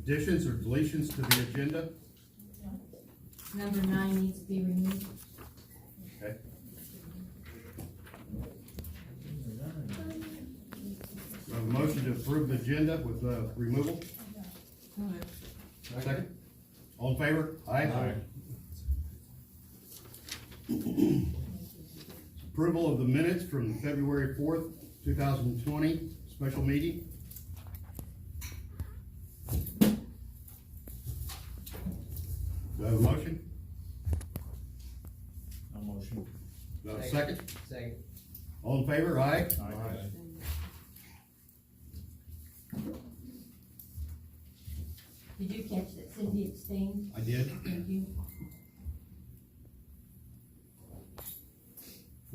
Additions or deletions to the agenda? Number 9 needs to be removed. Okay. We have a motion to approve the agenda with removal. Second. All in favor? Aye. Approval of the minutes from February 4th, 2020, special meeting. Do I have a motion? No motion. Do I have a second? Second. All in favor? Aye. Aye. Did you catch that Cindy abstained? I did. Thank you.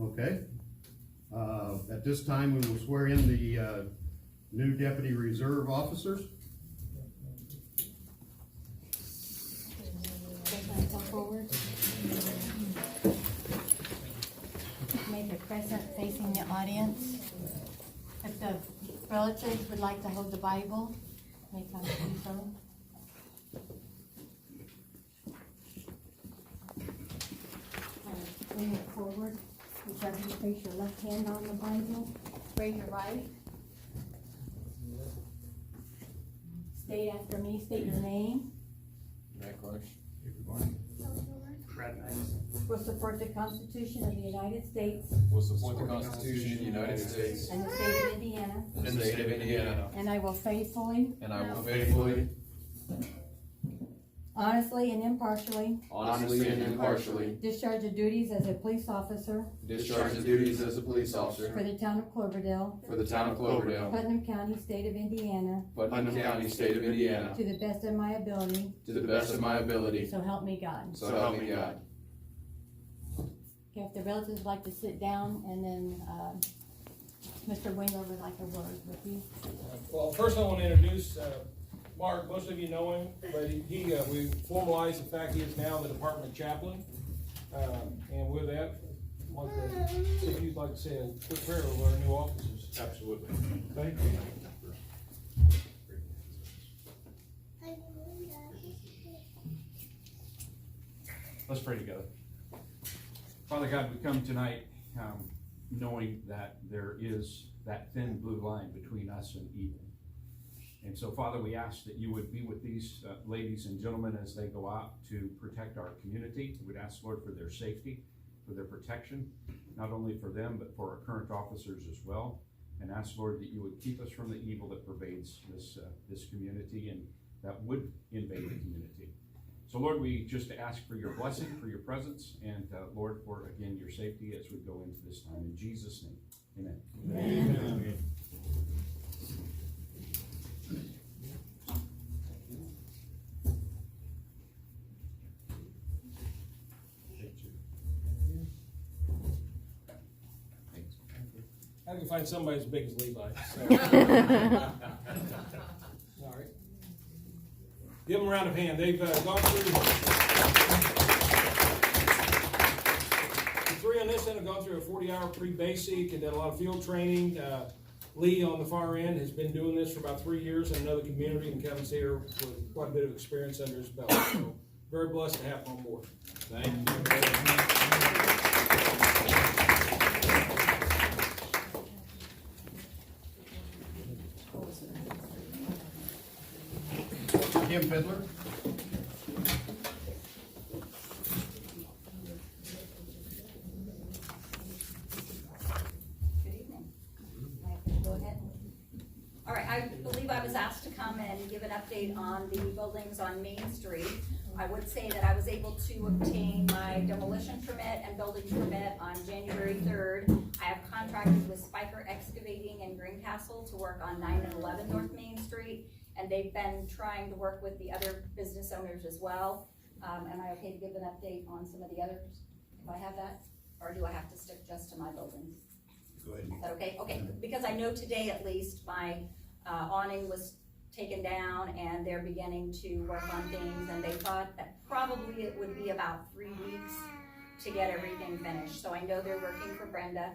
Okay. At this time, we will swear in the new deputy reserve officers. Come forward. Make a crescent facing the audience. If the relatives would like to hold the Bible, may come do so. Bring it forward. Whichever you place your left hand on the Bible, raise your right. State after me, state your name. Will support the Constitution of the United States Will support the Constitution of the United States and the state of Indiana, and the state of Indiana, and I will faithfully, and I will faithfully, honestly, and impartially honestly, and impartially discharge the duties as a police officer discharge the duties as a police officer for the town of Cloverdale, for the town of Cloverdale, Putnam County, state of Indiana, Putnam County, state of Indiana, to the best of my ability, to the best of my ability, so help me God. so help me God. Okay, if the relatives would like to sit down, and then, Mr. Winger would like a word with you. Well, first I want to introduce Mark. Most of you know him, but we formalized the fact he is now the department chaplain. And with that, I'd like to see if you'd like to say a quick prayer over our new officers. Absolutely. Thank you. Let's pray together. Father God, we come tonight knowing that there is that thin blue line between us and evil. And so, Father, we ask that you would be with these ladies and gentlemen as they go out to protect our community. We'd ask, Lord, for their safety, for their protection, not only for them, but for our current officers as well. And ask, Lord, that you would keep us from the evil that pervades this community and that would invade the community. So, Lord, we just ask for your blessing, for your presence, and, Lord, for, again, your safety as we go into this time. In Jesus' name, amen. Amen. I can find somebody as big as Levi. So. All right. Give them a round of hand. They've gone through. The three on this end have gone through a 40-hour pre-basic and done a lot of field training. Lee on the far end has been doing this for about 3 years in another community, and Kevin's here with quite a bit of experience under his belt. So very blessed to have him on board. Thank you. Kim Fiddler. Good evening. Go ahead. All right, I believe I was asked to come and give an update on the buildings on Main Street. I would say that I was able to obtain my demolition permit and building permit on January 3rd. I have contracted with Spiker Excavating in Greencastle to work on 9 and 11 North Main Street, and they've been trying to work with the other business owners as well. Am I okay to give an update on some of the others, if I have that? Or do I have to stick just to my buildings? Go ahead. Is that okay? Okay, because I know today at least my awning was taken down and they're beginning to work on things, and they thought that probably it would be about 3 weeks to get everything finished. So I know they're working for Brenda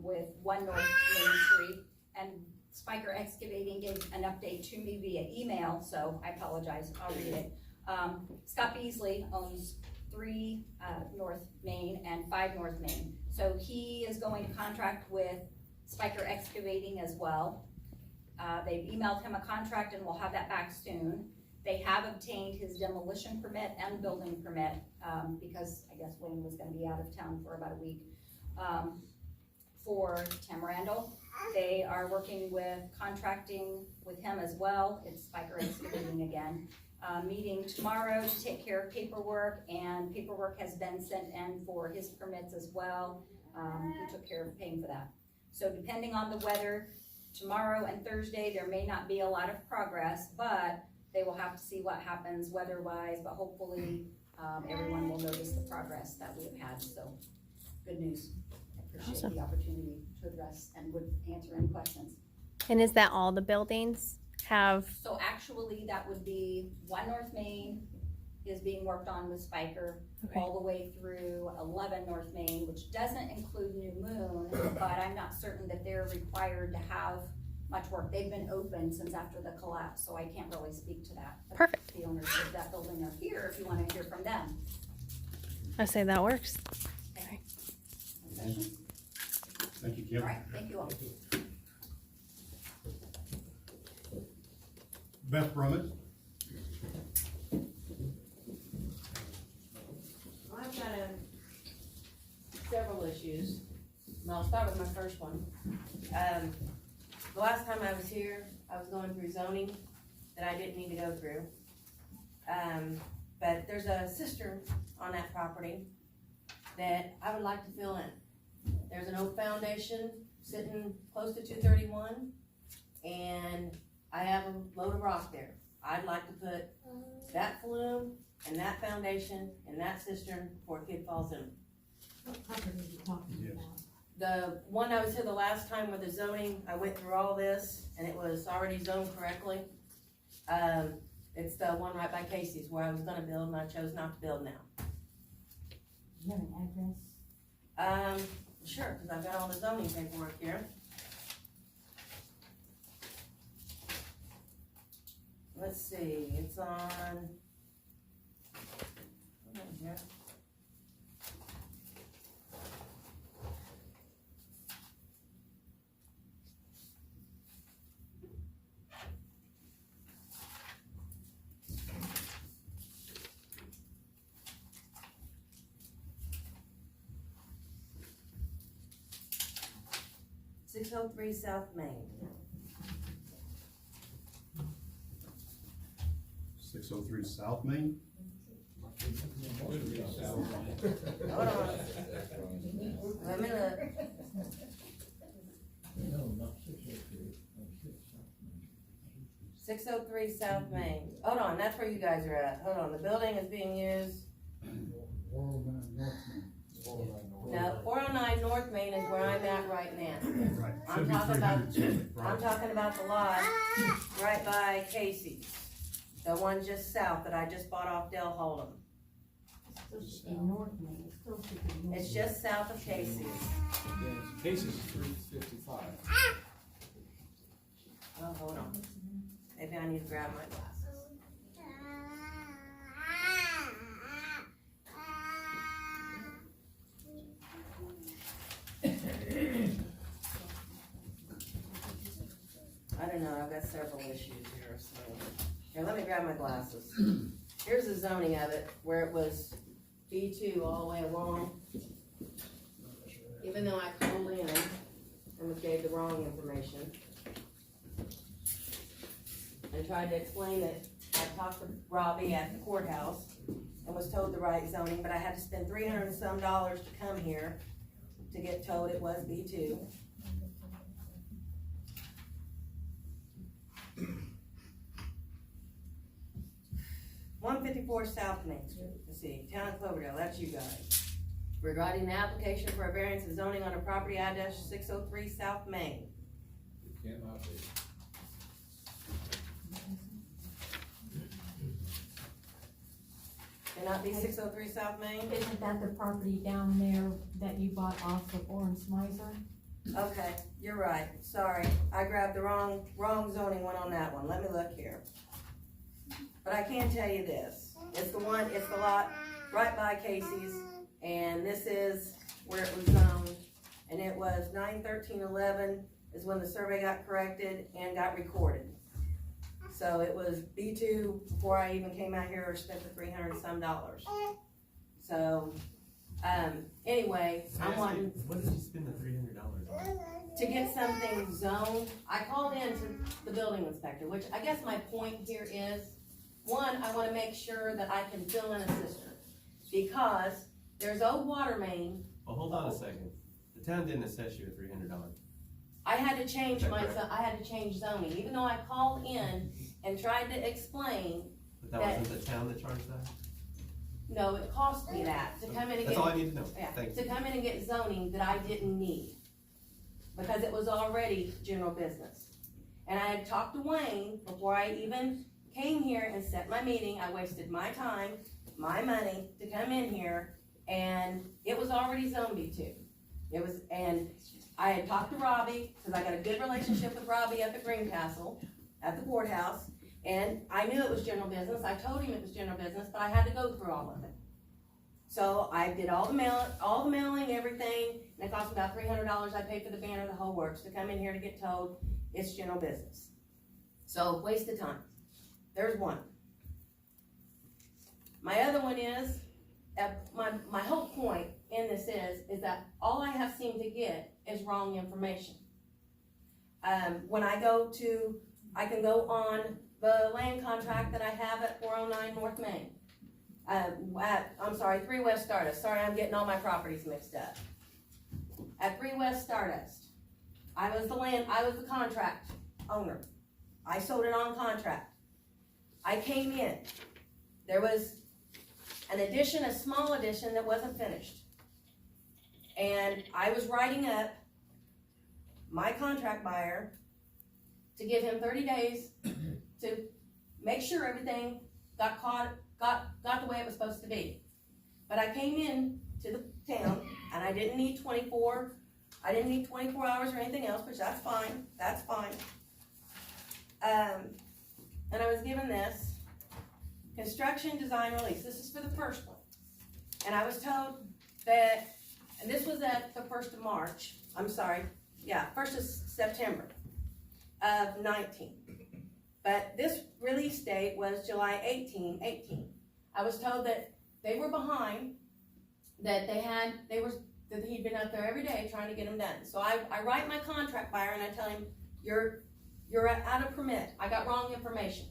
with 1 North Main Street, and Spiker Excavating gave an update to me via email, so I apologize, I'll read it. Scott Beasley owns 3 North Main and 5 North Main. So he is going to contract with Spiker Excavating as well. They've emailed him a contract and we'll have that back soon. They have obtained his demolition permit and building permit, because I guess Wayne was gonna be out of town for about a week. For Tamarindo, they are working with contracting with him as well. It's Spiker Excavating again. Meeting tomorrow to take care of paperwork, and paperwork has been sent in for his permits as well. He took care of paying for that. So depending on the weather, tomorrow and Thursday, there may not be a lot of progress, but they will have to see what happens weather-wise, but hopefully, everyone will notice the progress that we have had, so good news. I appreciate Awesome. the opportunity to address and would answer any questions. And is that all the buildings have? So actually, that would be 1 North Main is being worked on with Spiker, Okay. all the way through 11 North Main, which doesn't include New Moon, but I'm not certain that they're required to have much work. They've been open since after the collapse, so I can't really speak to that. But Perfect. the owners of that building are here if you wanna hear from them. I say that works. Okay. Thank you, All Kim. right, thank you all. Beth Brummett. I've got several issues, and I'll start with my first one. The last time I was here, I was going through zoning that I didn't need to go through. But there's a cistern on that property that I would like to fill in. There's an oak foundation sitting close to 231, and I have a load of rock there. I'd like to put that flume and that foundation and that cistern before a kid falls in. What property are you talking Yes. about? The one I was here the last time with the zoning, I went through all this and it was already zoned correctly. It's the one right by Casey's where I was gonna build and I chose not to build now. Do you have an address? Sure, cause I've got all the zoning paperwork here. Let's see, it's on. Hold on here. .603 South Main. 603 South Main. Hold on. Let me look. 603 South Main. Hold on, that's where you guys are at. Hold on, the building is being used. No, 409 North Main is where I'm at right now. Right. I'm Should be talking about- 300. I'm talking about the lot right by Casey's. The one just south that I just bought off Dale Hold'em. It still should be North Main, it still should be North. It's just south of Casey's. Cases 355. Oh, hold on. Maybe I need to grab my glasses. I don't know, I've got several issues here, so. Here, let me grab my glasses. Here's the zoning of it, where it was B2 all the way along. Even though I called in and gave the wrong information. And tried to explain that I talked to Robbie at the courthouse and was told the right zoning, but I had to spend $300 and some to come here to get told it was B2. .154 South Main Street, let's see, Town of Cloverdale, that's you guys. Regarding the application for a variance of zoning on a property I-603 South Main. Cannot be. Cannot be 603 South Main? Isn't that the property down there that you bought off of Orange Miser? Okay, you're right, sorry, I grabbed the wrong zoning one on that one, let me look here. But I can tell you this, it's the lot right by Casey's, and this is where it was zoned. And it was 9/13/11 is when the survey got corrected and got recorded. So it was B2 before I even came out here or spent the $300 and some. So, anyway, I'm wanting What did you spend the $300 on? to get something zoned. I called in to the building inspector, which I guess my point here is, one, I wanna make sure that I can fill in a cistern. Because there's old water main. Well, hold on a second. The town didn't assess you a $300. I had to change Is that correct? I had to change zoning, even though I called in and tried to explain, But that wasn't the town that charged that? no, it cost me that to come in and That's all I get, need to know. yeah, Thank to you. come in and get zoning that I didn't need. Because it was already general business. And I had talked to Wayne before I even came here and set my meeting. I wasted my time, my money to come in here, and it was already zoned B2. It was, and I had talked to Robbie, cause I got a good relationship with Robbie up at Greencastle, at the courthouse, and I knew it was general business. I told him it was general business, but I had to go through all of it. So I did all the mailing, everything, and it cost me about $300. I paid for the banner, the whole works, to come in here to get told it's general business. So, waste of time. There's one. My other one is, my whole point in this is that all I have seemed to get is wrong information. When I can go on the land contract that I have at 409 North Main. I'm sorry, 3 West Stardust. Sorry, I'm getting all my properties mixed up. At 3 West Stardust, I was the contract owner. I sold it on contract. I came in. There was an addition, a small addition that wasn't finished. And I was writing up my contract buyer to give him 30 days to make sure everything got the way it was supposed to be. But I came in to the town and I didn't need 24 hours or anything else, which that's fine. And I was given this construction design release. This is for the first one. And I was told that, and this was at the 1st of March, 1st of September of 19. But this release date was July 18. I was told that they were behind, that he'd been up there every day trying to get them done. So I write my contract buyer and I tell him, you're out of permit. I got wrong information.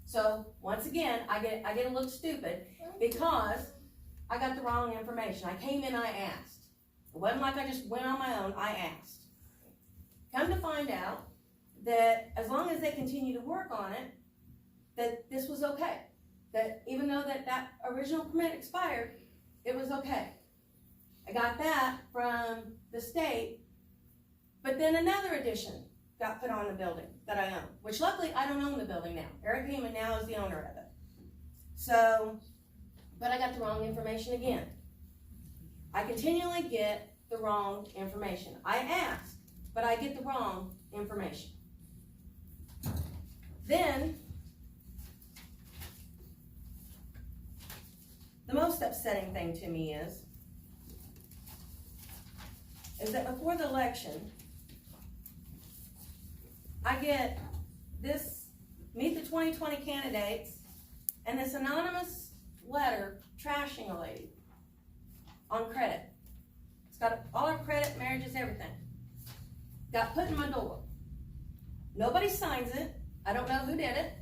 So once again, I get a little stupid because I got the wrong information. I came in, I asked. It wasn't like I just went on my own, I asked. Come to find out that as long as they continue to work on it, that this was okay. That even though that original permit expired, it was okay. I got that from the state, but then another addition got put on the building that I own, which luckily I don't own the building now. Eric Heyman now is the owner of it. So, but I got the wrong information again. I continually get the wrong information. I ask, but I get the wrong information. Then, the most upsetting thing to me is that before the election, I get this, meet the 2020 candidates, and this anonymous letter trashing a lady on credit. It's got all her credit, marriages, everything. Got put in my door. Nobody signs it. I don't know who did it.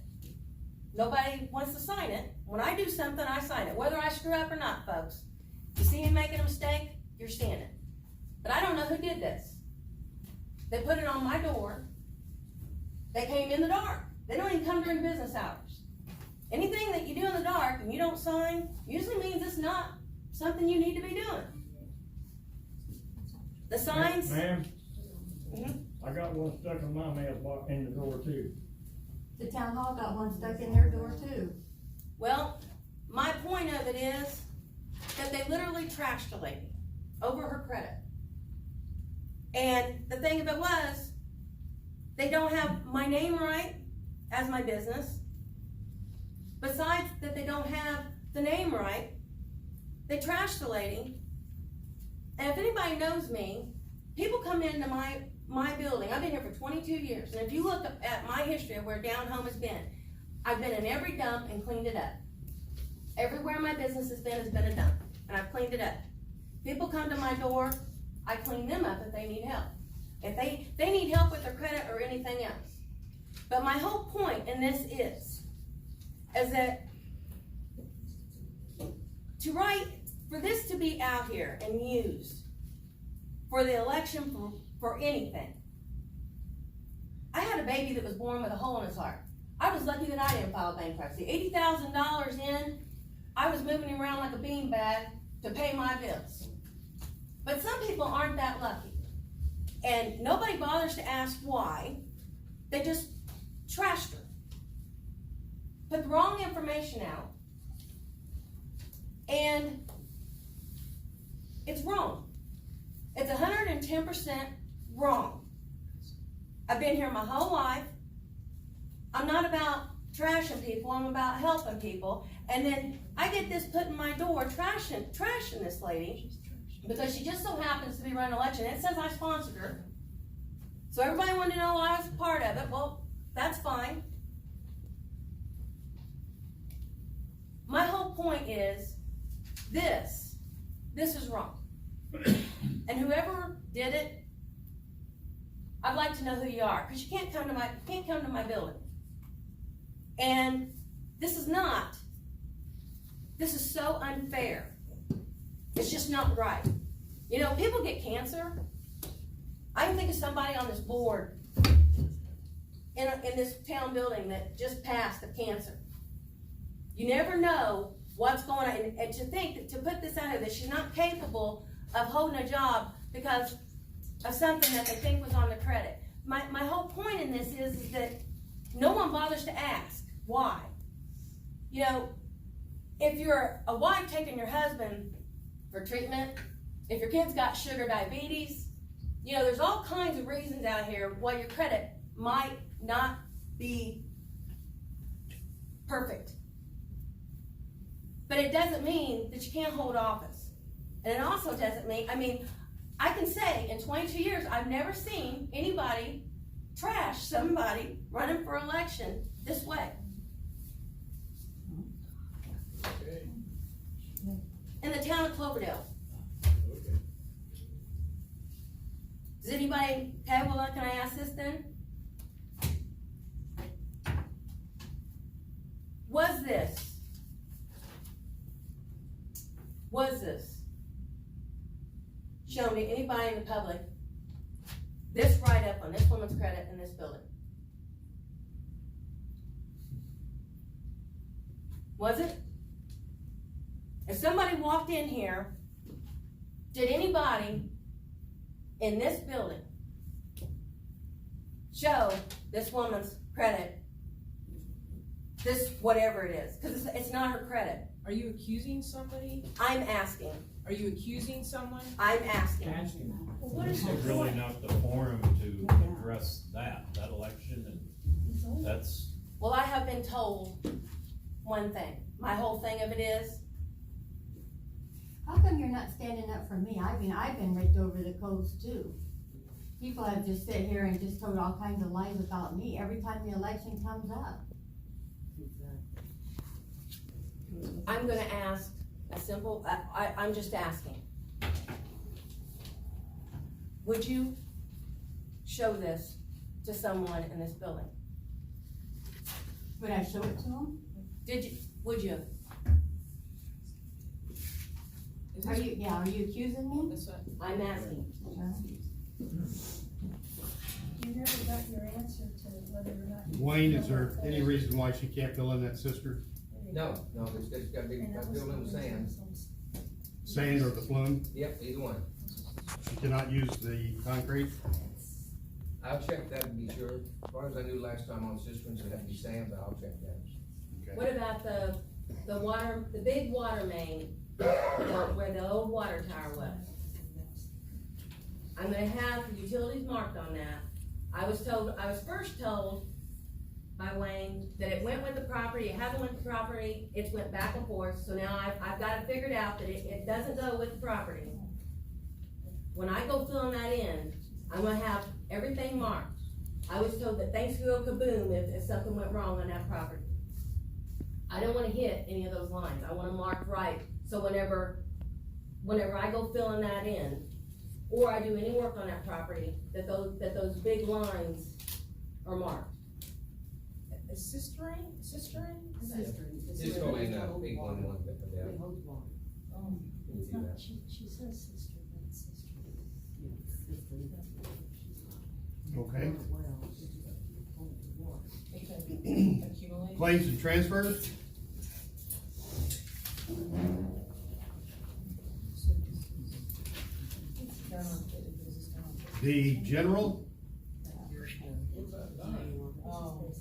Nobody wants to sign it. When I do something, I sign it, whether I screw up or not, folks. You see me making a mistake, you're seeing it. But I don't know who did this. They put it on my door. They came in the dark. They don't even come during business hours. Anything that you do in the dark and you don't sign usually means it's not something you need to be doing. The signs. Ma'am, I got one stuck in my mailbox in the door too. The town hall got one stuck in their door too. Well, my point of it is that they literally trashed a lady over her credit. And the thing of it was, they don't have my name right as my business. Besides that they don't have the name right, they trashed the lady. And if anybody knows me, people come into my building. I've been here for 22 years. And if you look at my history of where Down Home has been, I've been in every dump and cleaned it up. Everywhere my business has been a dump, and I've cleaned it up. People come to my door, I clean them up if they need help. If they need help with their credit or anything else. But my whole point in this is that for this to be out here and used for the election for anything. I had a baby that was born with a hole in his heart. I was lucky that I didn't file bankruptcy. $80,000 in, I was moving him around like a beanbag to pay my bills. But some people aren't that lucky. And nobody bothers to ask why. They just trashed her. Put the wrong information out. And it's wrong. It's 110% wrong. I've been here my whole life. I'm not about trashing people, I'm about helping people. And then I get this put in my door, trashing this lady, because she just so happens to be running an election. It says I sponsored her. So everybody wanted to know I was a part of it. Well, that's fine. My whole point is this is wrong. And whoever did it, I'd like to know who you are, because you can't come to my building. And this is so unfair. It's just not right. You know, people get cancer. I can think of somebody on this board in this town building that just passed of cancer. You never know what's going on, and to think that, to put this out here, that she's not capable of holding a job because of something that they think was on the credit. My whole point in this is that no one bothers to ask why. You know, if you're a wife taking your husband for treatment, if your kid's got sugar diabetes, you know, there's all kinds of reasons out here why your credit might not be perfect. But it doesn't mean that you can't hold office. And it also doesn't mean, I can say in 22 years, I've never seen anybody trash somebody running for election this way. Okay. In the town of Cloverdale. Okay. Does anybody, okay, well, can I ask this then? Was this shown to anybody in the public, this write-up on this woman's credit in this building? Was it? If somebody walked in here, did anybody in this building show this woman's credit, this whatever it is? Because it's not her credit. Are you accusing somebody? I'm asking. Are you accusing someone? I'm asking. Well, what is It's really not the forum to address that election, and that's. Well, I have been told one thing. My whole thing of it is, How come you're not standing up for me? I've been raked over the coals too. People have just sit here and just told all kinds of lies about me every time the election comes up. I'm gonna ask a simple, I'm just asking. Would you show this to someone in this building? Would I show it to them? Would you? Are you accusing me? I'm asking. You never got your answer to whether or not. Wayne, is there any reason why she can't fill in that sister? No, it's gotta be, I filled in the sand. Sand or the flume? Yep, either one. She cannot use the concrete? I'll check that to be sure. As far as I knew last time on cisterns, it had to be sand, but I'll check that. Okay. What about the water, the big water main where the old water tower was? I'm gonna have the utilities marked on that. I was first told by Wayne that it went with the property, it hasn't went with the property, it's went back and forth, so now I've got it figured out that it doesn't go with the property. When I go filling that in, I'm gonna have everything marked. I was told that things could go kaboom if something went wrong on that property. I don't wanna hit any of those lines, I want them marked right, so whenever I go filling that in, or I do any work on that property, that those big lines are marked. Cistern? Just go in, 811, yeah. Oh, it's not, she says sister, but it's sister. Okay. Accumulate? Claims and transfers, the general, Oh.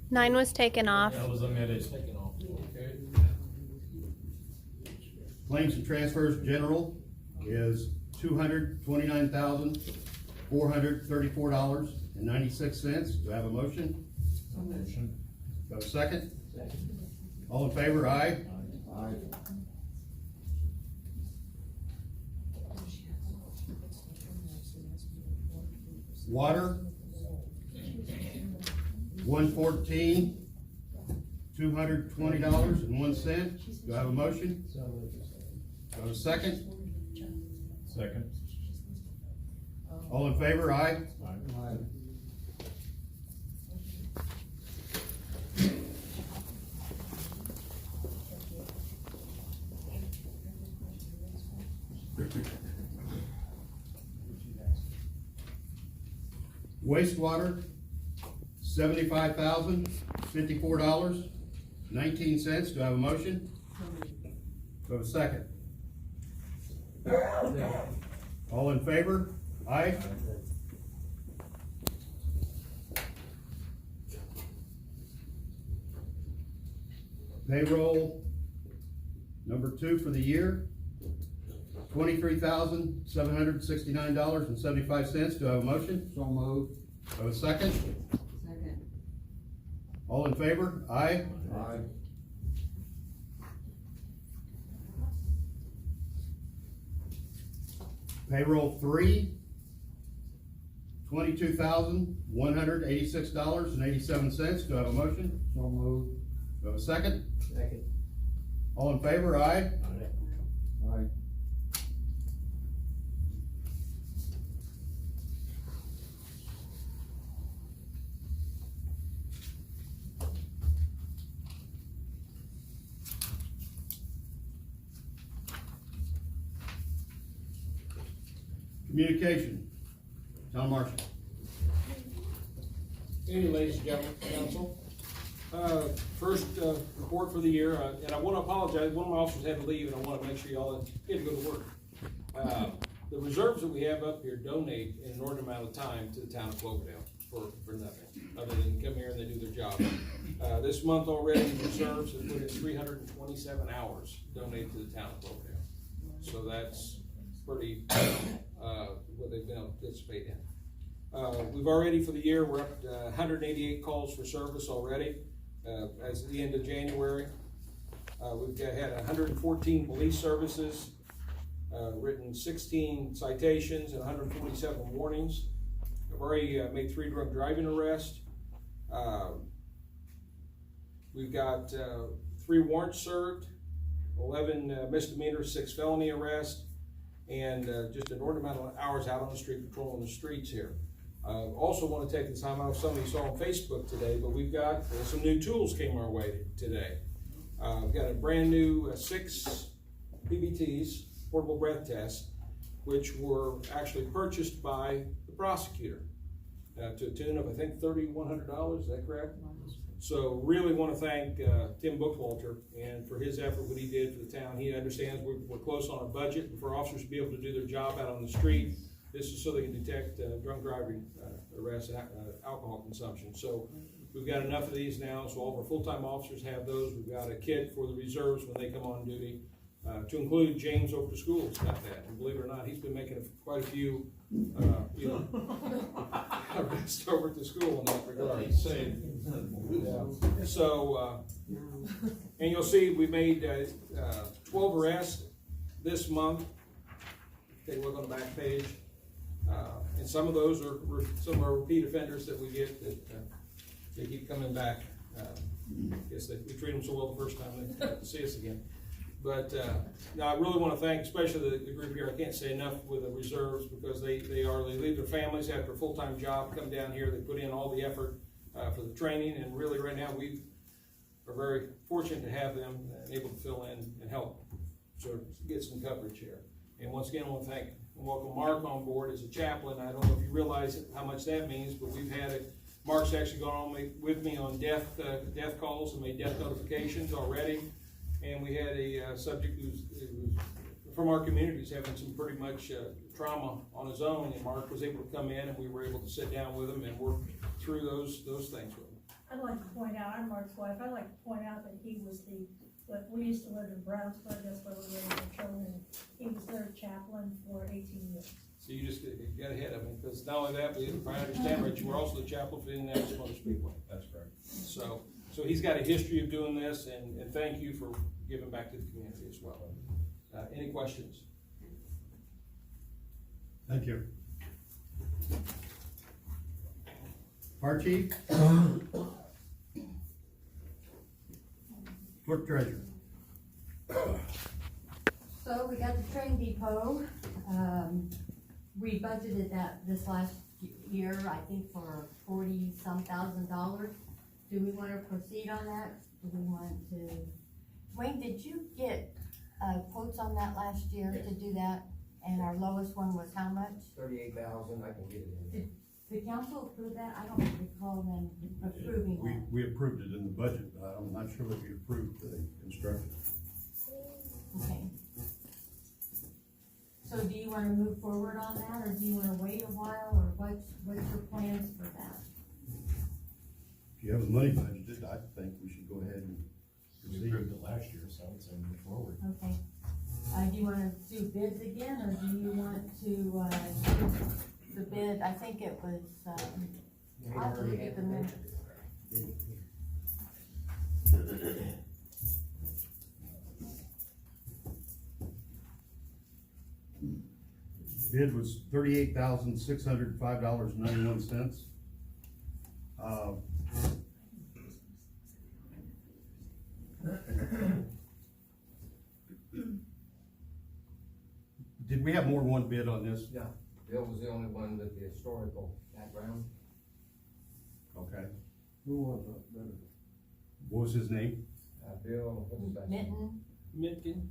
9 was taken off. That was omitted. Taken off. Okay. claims and transfers general is $229,434.96. Do I have a motion? Motion. Do I have a second? All in favor, aye? Aye. Water, 114, $220.01. Do I have a motion? Do I have a second? Second. All in favor, aye? Aye. Wastewater, $75,054.19. Do I have a motion? Do I have a second? All in favor? Aye? Payroll, number 2 for the year, $23,769.75. Do I have a motion? So moved. Do I have a second? Second. All in favor? Aye? Aye. Payroll 3, $22,186.87. Do I have a motion? So moved. Do I have a second? Second. All in favor? Aye? Aye. Communication, Town Marshal. Evening, ladies and gentlemen, council. First report for the year, and I want to apologize, one of my officers had to leave, and I want to make sure y'all get to go to work. The reserves that we have up here donate an inordinate amount of time to the town of Cloverdale for nothing, other than come here and they do their job. This month already, the reserves have put in 327 hours donated to the town of Cloverdale. So that's pretty, what they've been able to participate in. We've already, for the year, we're up to 188 calls for service already, as of the end of January. We've had 114 police services, written 16 citations and 147 warnings. I've already made 3 drunk driving arrests. We've got 3 warrants served, 11 misdemeanors, 6 felony arrests, and just an inordinate amount of hours out on the street patrolling the streets here. Also want to take the time, I know some of you saw on Facebook today, but we've got some new tools came our way today. We've got a brand new 6 PBTs, portable breath tests, which were actually purchased by the prosecutor to a tune of, I think, $3,100, is that correct? So really want to thank Tim Bookwalter and for his effort, what he did for the town. He understands we're close on our budget, and for officers to be able to do their job out on the street, this is so they can detect drunk driving arrests and alcohol consumption. So we've got enough of these now, so all of our full-time officers have those. We've got a kit for the reserves when they come on duty. to include James over to school's got that, and believe it or not, he's been making quite a few, arrests over at the school in that regard, so, and you'll see, we made, 12 arrests this month. Take a look on the back page, and some of those are, some of our repeat offenders that we get that, they keep coming back. Guess that we treat them so well the first time they have to see us again. But, no, I really wanna thank, especially the group here, I can't say enough with the reserves, because they leave their families after a full-time job, come down here, they put in all the effort, for the training, and really right now, we are very fortunate to have them able to fill in and help, sort of get some coverage here. And once again, I wanna thank and welcome Mark on board as a chaplain. I don't know if you realize how much that means, but we've had Mark's actually gone on with me on death calls and made death notifications already. And we had a subject who's from our communities having some pretty much trauma on his own, and Mark was able to come in and we were able to sit down with him and work through those things with him. I'd like to point out, I'm Mark's wife, I'd like to point out that he was we used to live in Brownsburg, that's where we raised our children, and he was their chaplain for 18 years. So you just got ahead of me, because not only that, but if I understand right, you were also the chaplain for the Indianapolis Motor Speedway. That's correct. So he's got a history of doing this, and thank you for giving back to the community as well. Any questions? Thank you. Fire chief? Clerk treasurer? So we got the train depot, we budgeted that this last year, I think for $40-some thousand. Do we wanna proceed on that? Do we want to, Wayne, did you get, quotes on that last year to do that? And our lowest one was how much? 38,000, I can get it in. Did the council approve that? I don't recall them approving that. We approved it in the budget, but I'm not sure that we approved the construction. Okay. So do you wanna move forward on that, or do you wanna wait a while, or what's your plans for that? If you have the money budgeted, I think we should go ahead and We proceed. approved it last year, so I'd say move forward. Okay. Do you wanna do bids again, or do you want to, do the bid, I think it was, I'll have to look at the minutes. Bid was $38,605.91. Did we have more than one bid on this? Yeah, Bill was the only one with the historical background. Okay. Who was it? What was his name? Bill, what's his last name? Mitten, Mitkin?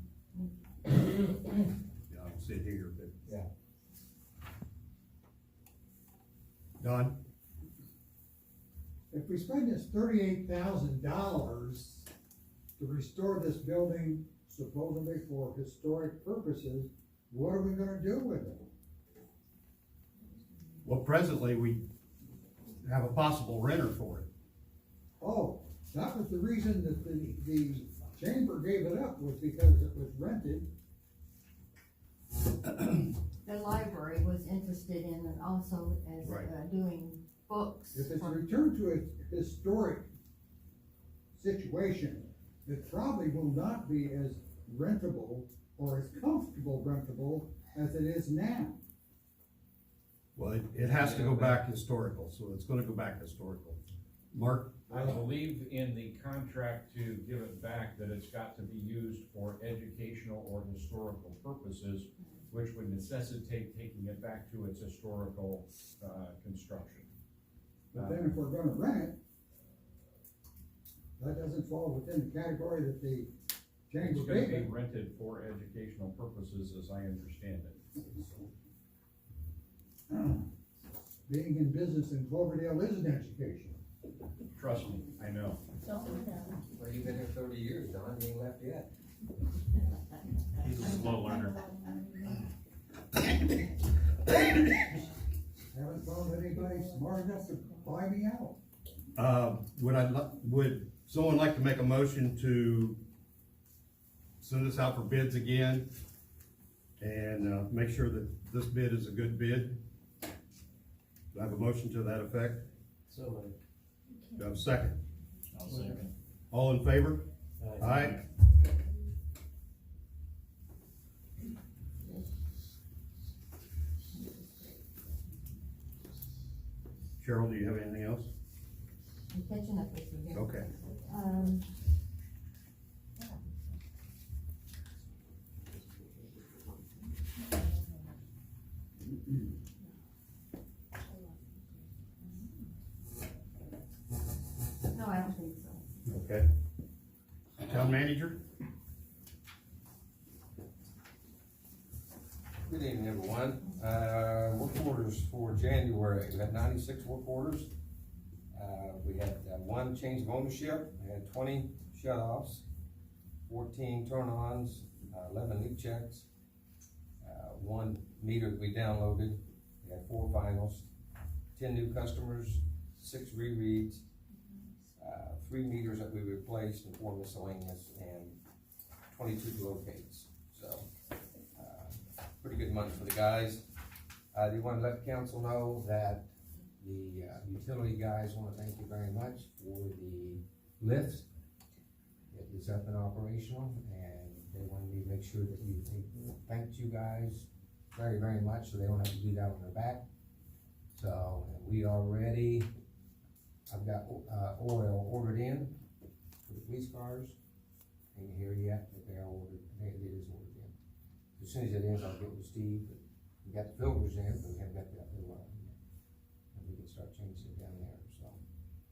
Yeah, I don't see it here, but. Yeah. Don? If we spend this $38,000 to restore this building supposedly for historic purposes, what are we gonna do with it? Well, presently, we have a possible renter for it. Oh, that was the reason that the chamber gave it up, was because it was rented. the library was interested in, and also as, Right. doing books. If it's for- returned to a historic situation, it probably will not be as rentable or as comfortable rentable as it is now. Well, it has to go back historical, so it's gonna go back historical. Mark? I believe in the contract to give it back that it's got to be used for educational or historical purposes, which would necessitate taking it back to its historical, construction. But then if we're gonna rent it, that doesn't fall within the category that the chamber It's gonna gave be it. rented for educational purposes, as I understand it. Being in business in Cloverdale is an education. Trust me, I know. Don't do that. Well, you've been here 30 years, Don, you ain't left yet. He's a slow learner. Haven't found anybody smart enough to buy me out. Would someone like to make a motion to send this out for bids again and, make sure that this bid is a good bid. Do I have a motion to that effect? So moved. Do I have a second? I'll second. All in favor? Aye. Cheryl, do you have anything else? I'm catching up with you here. Okay. No, I don't think so. Okay. Town manager? Good evening, everyone. Work orders for January, we had 96 work orders. We had one change of ownership, we had 20 shut-offs, 14 turn-ons, 11 leak checks, one meter that we downloaded, we had 4 finals, 10 new customers, 6 rereads, 3 meters that we replaced, and 4 miscellaneous, and 22 locates. So, pretty good month for the guys. I do want to let the council know that the utility guys want to thank you very much for the lift. It is up and operational, and they wanted me to make sure that they thanked you guys very, very much, so they don't have to do that on their back. So, and we are ready. I've got oil ordered in for the police cars. Ain't here yet, but they are ordered. It is ordered in. As soon as it is, I'll get with Steve. But we got the filters in, but we haven't got that new oil in yet. And we can start changing it down there. So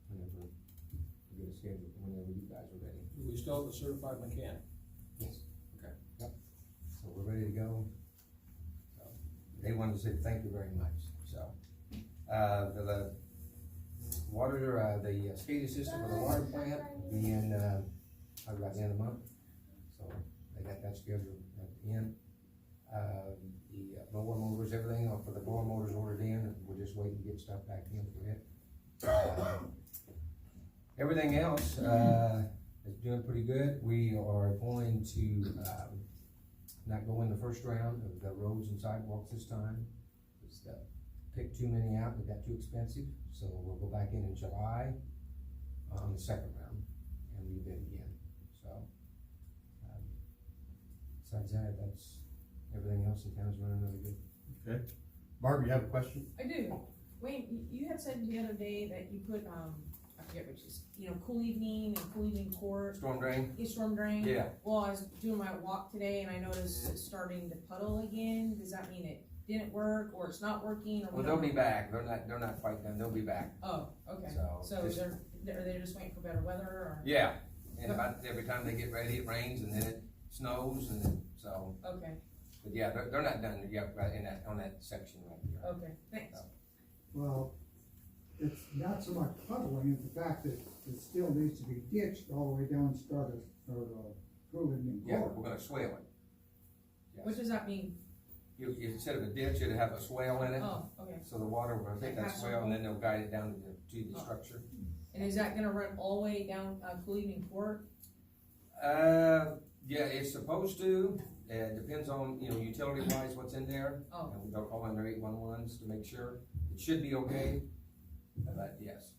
whenever we get a schedule, whenever you guys are ready. Do we still have a certified mechanic? Yes. Okay. Yep. So we're ready to go. So they wanted to say thank you very much. So the water, the SCADA system for the water plant will be in probably about the end of the month. So they got that scheduled at the end. The blower motors, everything for the blower motors ordered in. We're just waiting to get stuff back in for it. Everything else is doing pretty good. We are going to not go in the first round of the roads and sidewalks this time. Just picked too many out, they got too expensive, so we'll go back in July on the second round and rebid again. So besides that, that's everything else in town's running really good. Okay. Barb, you have a question? I do. Wayne, you had said the other day that you put, I forget which is, cool evening and cool evening court. Storm drain? Storm drain? Yeah. Well, I was doing my walk today and I noticed it's starting to puddle again. Does that mean it didn't work or it's not working? Or Well, they'll be back. They're not quite done. They'll be back. Oh, okay. So are they just waiting for better weather or? Yeah. And about every time they get ready, it rains and then it snows and then, so. Okay. But yeah, they're not done yet right in that, on that section right there. Okay, thanks. Well, it's not so much puddling, it's the fact that it still needs to be ditched all the way down Stardust, or, Cloverdale and Yeah, Court. we're gonna swale it. Yes. What does that mean? You, instead of a ditch, it'd have a swale in it. Oh, okay. So the water will take that Pass swale over. and then they'll guide it down to the structure. And is that gonna run all the way down, Cool Evening Court? Yeah, it's supposed to. It depends on, utility wise what's in there. Oh. And we'll call in their 811s to make sure. It should be okay, but yes.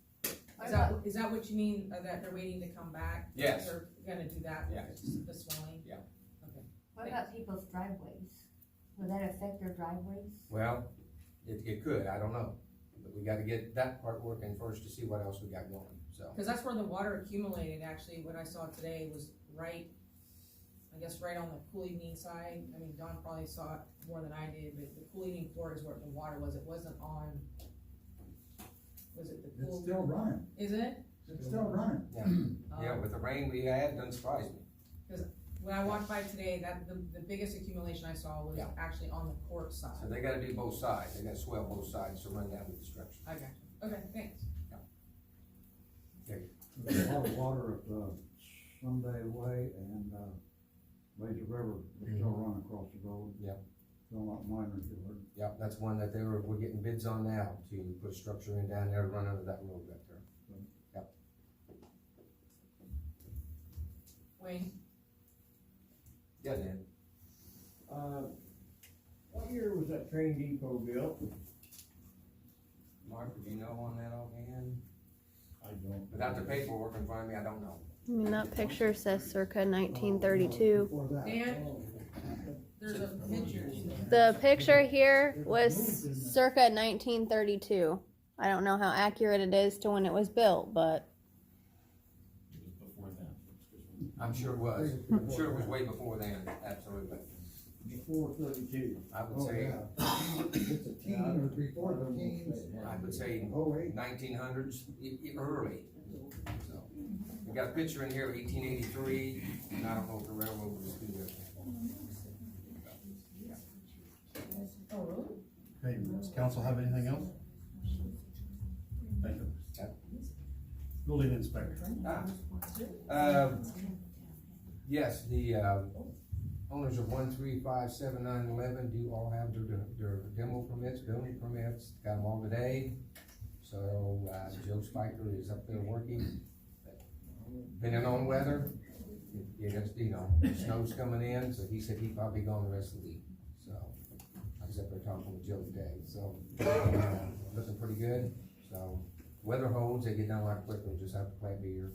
Is that what you mean, that they're waiting to come back? Yes. They're gonna do that Yeah. with the swelling? Yeah. Okay. What about people's driveways? Would that affect their driveways? Well, it could, I don't know. But we gotta get that part working first to see what else we got going, so. Cause that's where the water accumulated, actually, what I saw today was right on the Cool Evening side. I mean, Don probably saw it more than I did, but the Cool Evening Court is where the water was, it wasn't on, was it the It's cool? still running, Is it? it's still running. Yeah, with the rain we had, doesn't surprise me. When I walked by today, the biggest accumulation I saw was Yeah. actually on the court side. So they gotta do both sides, they gotta swell both sides to run down to the structure. I got you. Okay, thanks. There's a lot of water at, Sunday Way and, Lazy River, they're still running across the road. Yep. Still not minor yard. Yep, that's one that we're getting bids on now, to put a structure in down there to run under that road right there. Wayne? Yeah, Dan. What year was that train depot built? Mark, do you know on that offhand? I don't. Without the paperwork in front of me, I don't know. I mean, that picture says circa 1932. Before that. Dan, there's a picture. The picture here was circa 1932. I don't know how accurate it is to when it was built, but I'm sure it was. I'm sure it was way before then, absolutely. Before 32. I would Oh, say, yeah. It's a teen or before the teens. I would say Oh, wait. 1900s, early. So, we got a picture in here of 1883, and I don't know if the railroad was through there. Okay, does council have anything else? Thank you. Building inspector. Yes, the, owners of 1357911 do all have their demo permits, building permits, got them all today. So, Joe Spiker is up there working. Depending on weather, snow's coming in, so he said he'd probably be gone the rest of the week. So, I was up there talking with Joe today, so, looking pretty good. So, weather holds, they get done a lot quicker, just have to plant beer.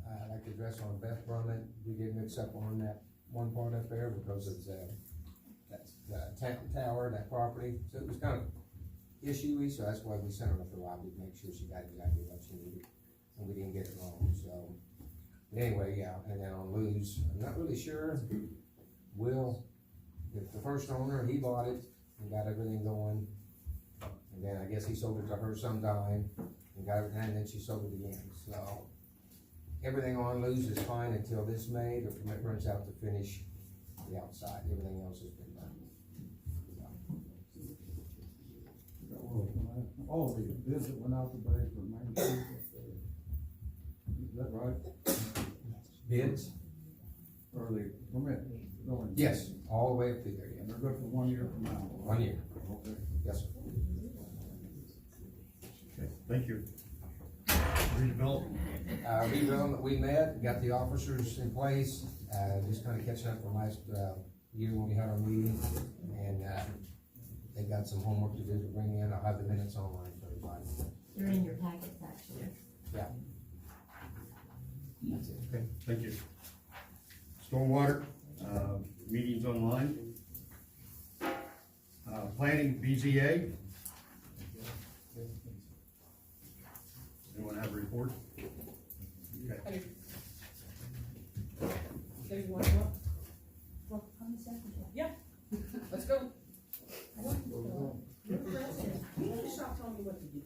I'd like to address on Beth Brummett, we did mix up on that one part up there because of that tower, that property, so it was kind of issue-y, so that's why we sent her to the lobby to make sure she got exactly what she needed, and we didn't get it wrong, so. But anyway, yeah, and then on Lou's, I'm not really sure, if the first owner, he bought it and got everything going, and then I guess he sold it to her sometime, and got it, and then she sold it again, so. Everything on Lou's is fine until this May, the permit runs out to finish the outside, everything else has been done. All the bids that went out today for Main Street. Is that right? Bids? Or the permit going? Yes, all the way up through there, yeah. And they're good for 1 year from now? 1 year. Okay. Yes, sir. Okay, thank you. Redevelopment. Redevelopment, we met, got the officers in place, just kinda catching up from last, year when we had our meeting, and, they got some homework to do to bring in, I'll have the minutes online for everybody. They're in your packets, actually. Yeah. That's it. Okay, thank you. Stormwater, meetings online. Planning, BZA. Anyone have a report? Okay. There's one more. Well, I'm the secretary. Yeah, let's go. I want to go. You're the president. You need to stop telling me what to do.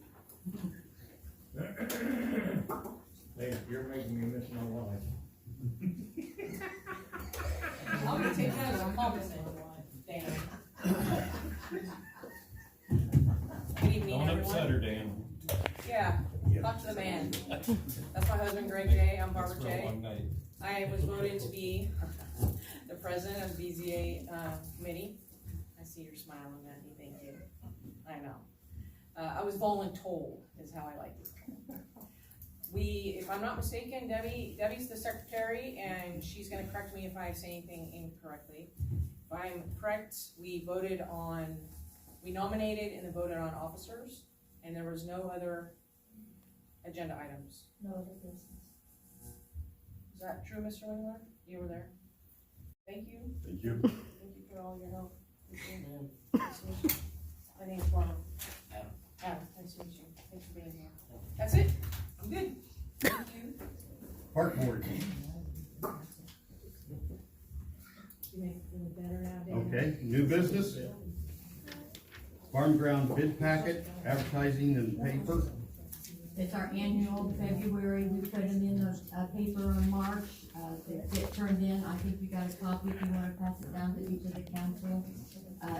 Hey, you're making me miss my life. I'm gonna take that as a compliment, Dan. Good evening, everyone. Dan. Yeah, talk to the man. That's my husband, Greg J. I'm Barbara J. I was voted to be the president of BZA committee. I see you're smiling at me, thank you. I know. I was voluntold, is how I like it. If I'm not mistaken, Debbie's the secretary, and she's gonna correct me if I say anything incorrectly. If I'm correct, we nominated and then voted on officers, and there was no other agenda items. No other business. Is that true, Mr. Wingler? You were there? Thank you. Thank you. Thank you for all your help. Nice to meet you. My name's Ron. Adam, nice to meet you. Thanks for being here. That's it. I'm good. Thank you. Park board. You make it feel better now, Dan? Okay, new business. Farm ground bid packet, advertising in the paper. It's our annual February, we put them in the paper in March, they get turned in, I think you got a copy if you wanna pass it down to each of the council.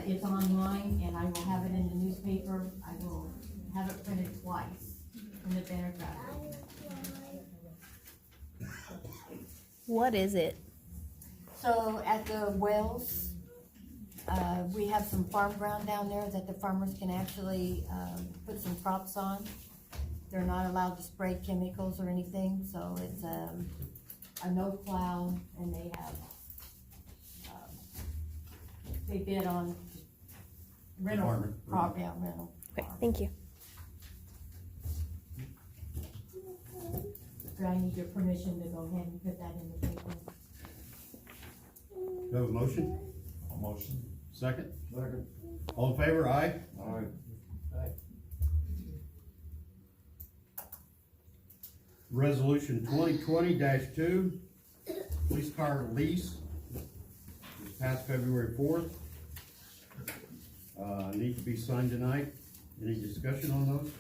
It's online, and I will have it in the newspaper, I will have it printed twice in the banner graphic. What is it? So at the wells, we have some farm ground down there that the farmers can actually, put some crops on. They're not allowed to spray chemicals or anything, so it's, a no plow, and they have, they bid on rental, Department. property on rental. Okay, thank you. Do I need your permission to go ahead and put that in the paper? Do you have a motion? A motion. Second? Second. All in favor, aye? Aye. Resolution 2020-2, police car lease, this past February 4th. Need to be signed tonight. Any discussion on those?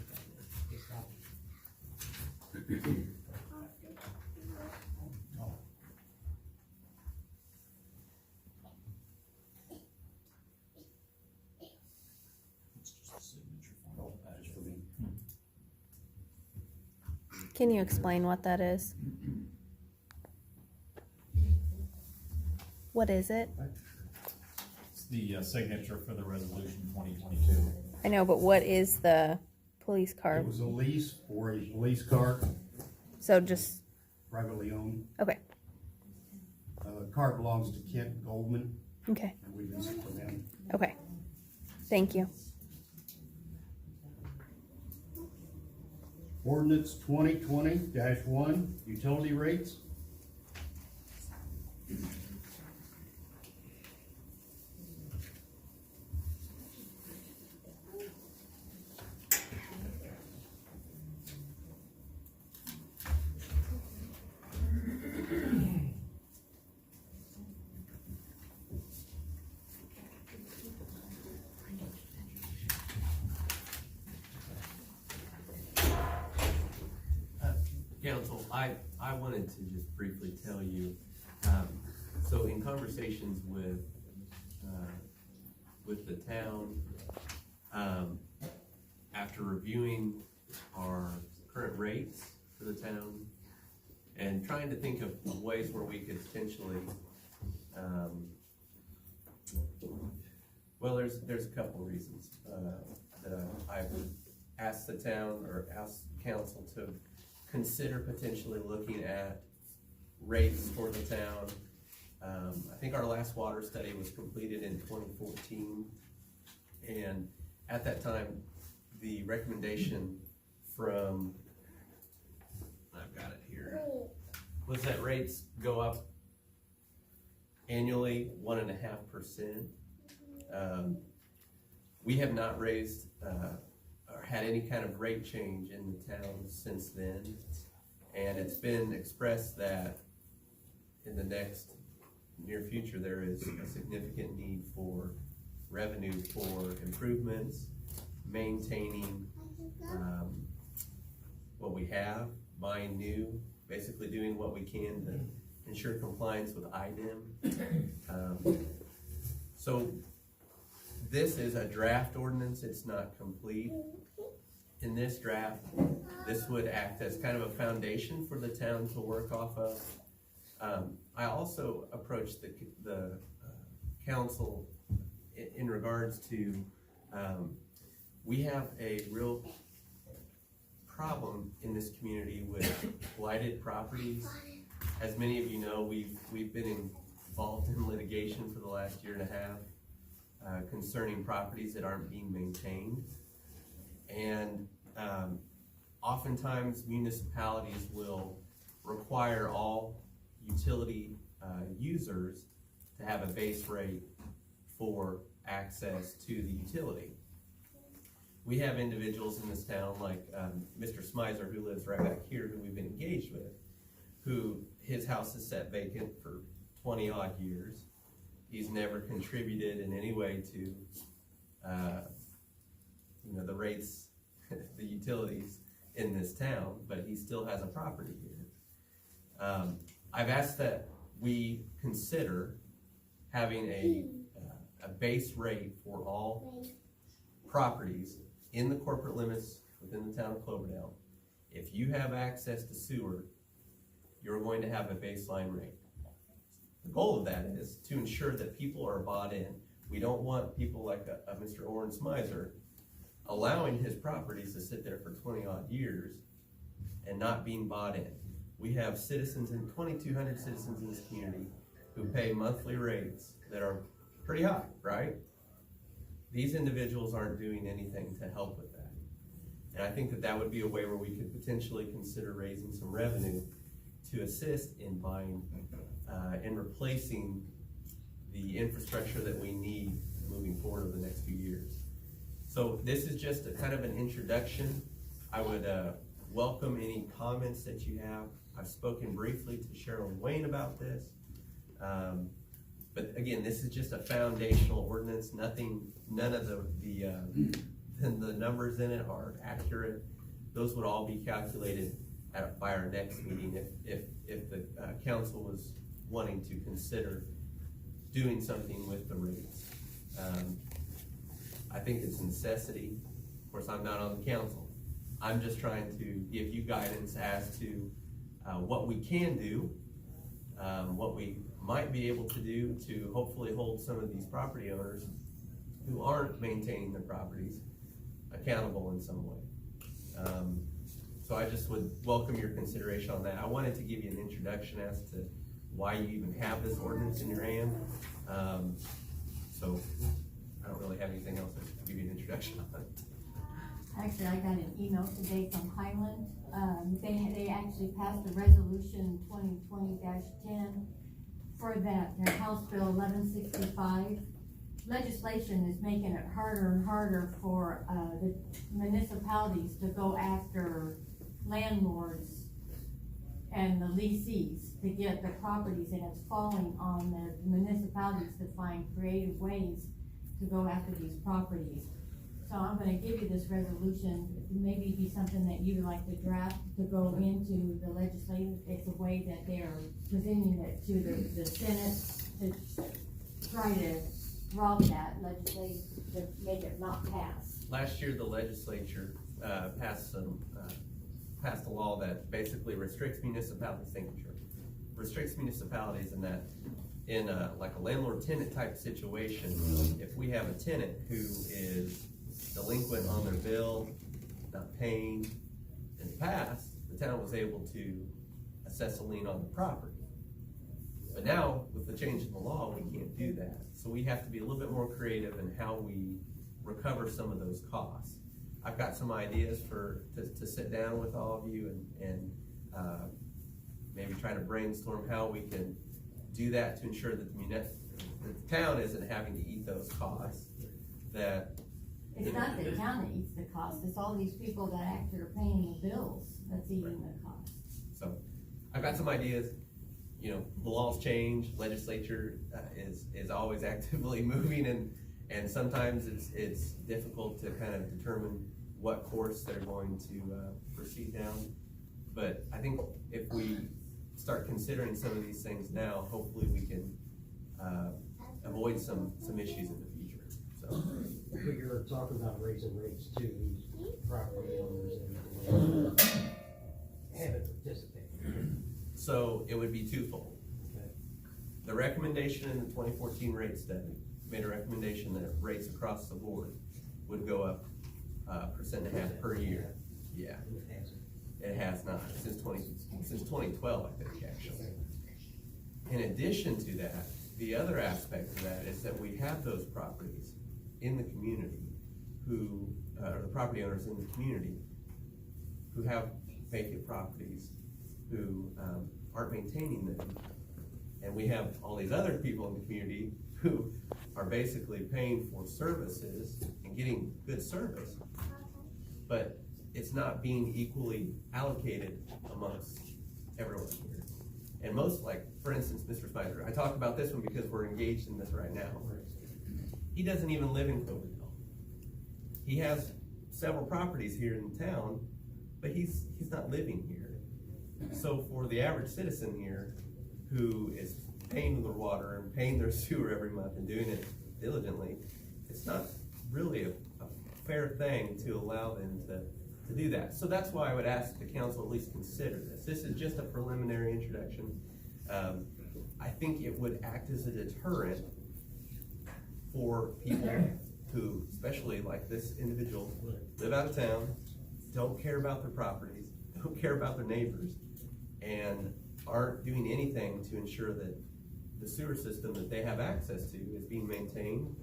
Can you explain what that is? What is it? It's the signature for the resolution 2022. I know, but what is the police car? It was a lease for a police car, So just, privately owned. okay, The car belongs to Kent Goldman, okay, and we lease it from him. okay. Thank you. Ordinance 2020-1, utility rates. Council, I wanted to just briefly tell you, so in conversations with the town, after reviewing our current rates for the town and trying to think of ways where we could potentially, well, there's a couple reasons that I would ask the town or ask council to consider potentially looking at rates for the town. I think our last water study was completed in 2014, and at that time, the recommendation from, I've got it here, was that rates go up annually 1.5%. We have not raised or had any kind of rate change in the town since then, and it's been expressed that in the next near future there is a significant need for revenue for improvements, maintaining what we have, buying new, basically doing what we can to ensure compliance with IDEM. So this is a draft ordinance, it's not complete. In this draft, this would act as kind of a foundation for the town to work off of. I also approached the council in regards to, we have a real problem in this community with blighted properties. As many of you know, we've been involved in litigation for the last year and a half concerning properties that aren't being maintained. And oftentimes municipalities will require all utility users to have a base rate for access to the utility. We have individuals in this town like Mr. Smizer, who lives right back here, who we've been engaged with, who his house is set vacant for 20 odd years. He's never contributed in any way to the rates, the utilities in this town, but he still has a property here. I've asked that we consider having a base rate for all properties in the corporate limits within the town of Cloverdale. If you have access to sewer, you're going to have a baseline rate. The goal of that is to ensure that people are bought in. We don't want people like a Mr. Oren Smizer allowing his properties to sit there for 20 odd years and not being bought in. we have citizens, 2,200 citizens in this community who pay monthly rates that are pretty high, right? These individuals aren't doing anything to help with that. And I think that that would be a way where we could potentially consider raising some revenue to assist in buying, and replacing the infrastructure that we need moving forward over the next few years. So this is just a kind of an introduction. I would welcome any comments that you have. I've spoken briefly to Cheryl and Wayne about this. But again, this is just a foundational ordinance. None of the numbers in it are accurate. Those would all be calculated by our next meeting if the council was wanting to consider doing something with the rates. I think it's a necessity. Of course, I'm not on the council. I'm just trying to give you guidance as to what we can do, what we might be able to do to hopefully hold some of these property owners who aren't maintaining their properties accountable in some way. So I just would welcome your consideration on that. I wanted to give you an introduction as to why you even have this ordinance in your hand. So I don't really have anything else to give you an introduction on. Actually, I got an email today from Highland. They actually passed a resolution 2020-10 for that, their House Bill 1165. Legislation is making it harder and harder for the municipalities to go after landlords and the lessees to get the properties, and it's falling on the municipalities to find creative ways to go after these properties. So I'm gonna give you this resolution, maybe be something that you would like to draft to go into the legislative. It's a way that they're presenting it to the Senate to try to rob that legislation, to make it not pass. Last year, the legislature passed a law that basically restricts municipalities, restricts municipalities in that in like a landlord-tenant type situation, if we have a tenant who is delinquent on their bill, not paying, in the past, the town was able to assess a lien on the property. But now, with the change in the law, we can't do that. So we have to be a little bit more creative in how we recover some of those costs. I've got some ideas to sit down with all of you and maybe try to brainstorm how we can do that to ensure that the town isn't having to eat those costs. It's not the town that eats the cost, it's all these people that actually are paying the bills that's eating the cost. So I've got some ideas. You know, the laws change, legislature is always actively moving, and sometimes it's difficult to kind of determine what course they're going to proceed down. But I think if we start considering some of these things now, hopefully we can avoid some issues in the future. So You're talking about raising rates to these property owners and haven't participated. So it would be twofold. The recommendation in the 2014 rate study made a recommendation that rates across the board would go up 1.5% per year. Yeah, it has not since 2012, I think, actually. In addition to that, the other aspect of that is that we have those properties in the community who, or the property owners in the community who have vacant properties, who aren't maintaining them. And we have all these other people in the community who are basically paying for services and getting good service, but it's not being equally allocated amongst everyone here. And most, like, for instance, Mr. Spicer, I talk about this one because we're engaged in this right now. He doesn't even live in Cloverdale. He has several properties here in town, but he's not living here. So for the average citizen here who is paying their water and paying their sewer every month and doing it diligently, it's not really a fair thing to allow them to do that. So that's why I would ask the council at least consider this. This is just a preliminary introduction. I think it would act as a deterrent for people who, especially like this individual, live out of town, don't care about their properties, don't care about their neighbors, and aren't doing anything to ensure that the sewer system that they have access to is being maintained,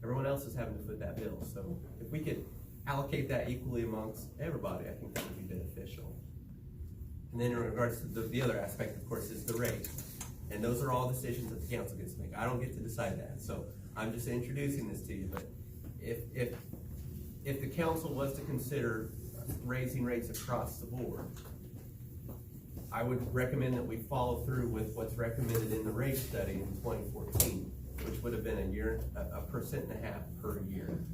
everyone else is having to foot that bill. So if we could allocate that equally amongst everybody, I think that would be beneficial. And then in regards to the other aspect, of course, is the rate. And those are all decisions that the council gets to make. I don't get to decide that. So I'm just introducing this to you, but if the council was to consider raising rates across the board, I would recommend that we follow through with what's recommended in the rate study in 2014, which would have been a 1.5% per year.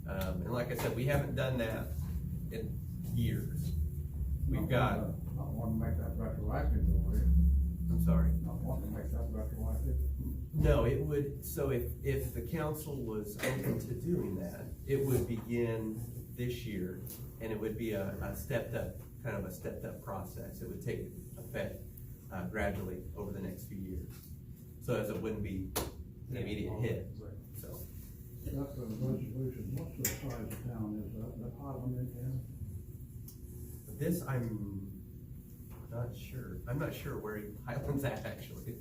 And like I said, we haven't done that in years. We've got. Not want to make that retroactive, though, would it? I'm sorry. Not want to make that retroactive. No, it would, so if the council was open to doing that, it would begin this year, and it would be a stepped up, kind of a stepped up process. It would take effect gradually over the next few years. So as it wouldn't be an immediate hit, so. That's the resolution. What's the size of town is that Highland in town? This, I'm not sure. I'm not sure where Highland's at, actually.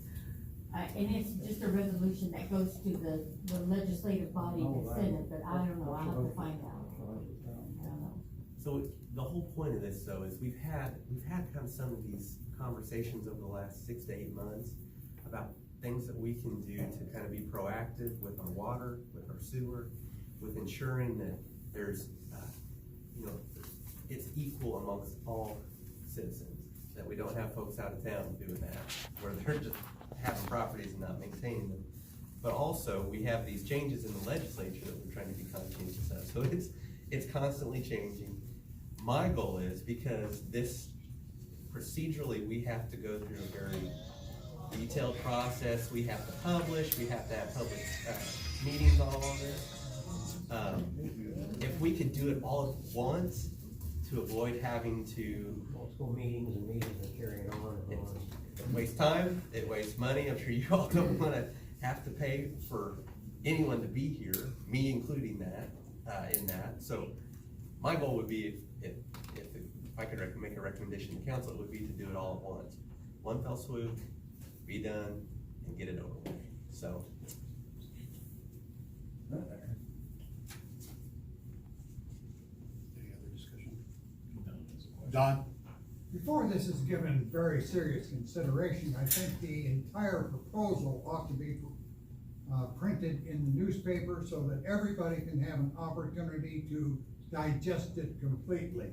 And it's just a resolution that goes to the legislative body, the Senate, but I don't know, I'll have to find out. I don't know. So the whole point of this, though, is we've had kind of some of these conversations over the last 6 to 8 months about things that we can do to kind of be proactive with our water, with our sewer, with ensuring that there's, it's equal amongst all citizens, that we don't have folks out of town doing that, where they're just having properties and not maintaining them. But also, we have these changes in the legislature that we're trying to be conscientious of. So it's constantly changing. My goal is, because this, procedurally, we have to go through a very detailed process. We have to publish, we have to have public meetings on all of this. If we could do it all at once, to avoid having to multiple meetings and carrying on and on. It wastes time, it wastes money. I'm sure you all don't want to have to pay for anyone to be here, me including that, in that. So my goal would be, if I could make a recommendation to council, it would be to do it all at once. One fell swoop, be done, and get it over with. So. Any other discussion? Don? Before this is given very serious consideration, I think the entire proposal ought to be printed in the newspaper so that everybody can have an opportunity to digest it completely.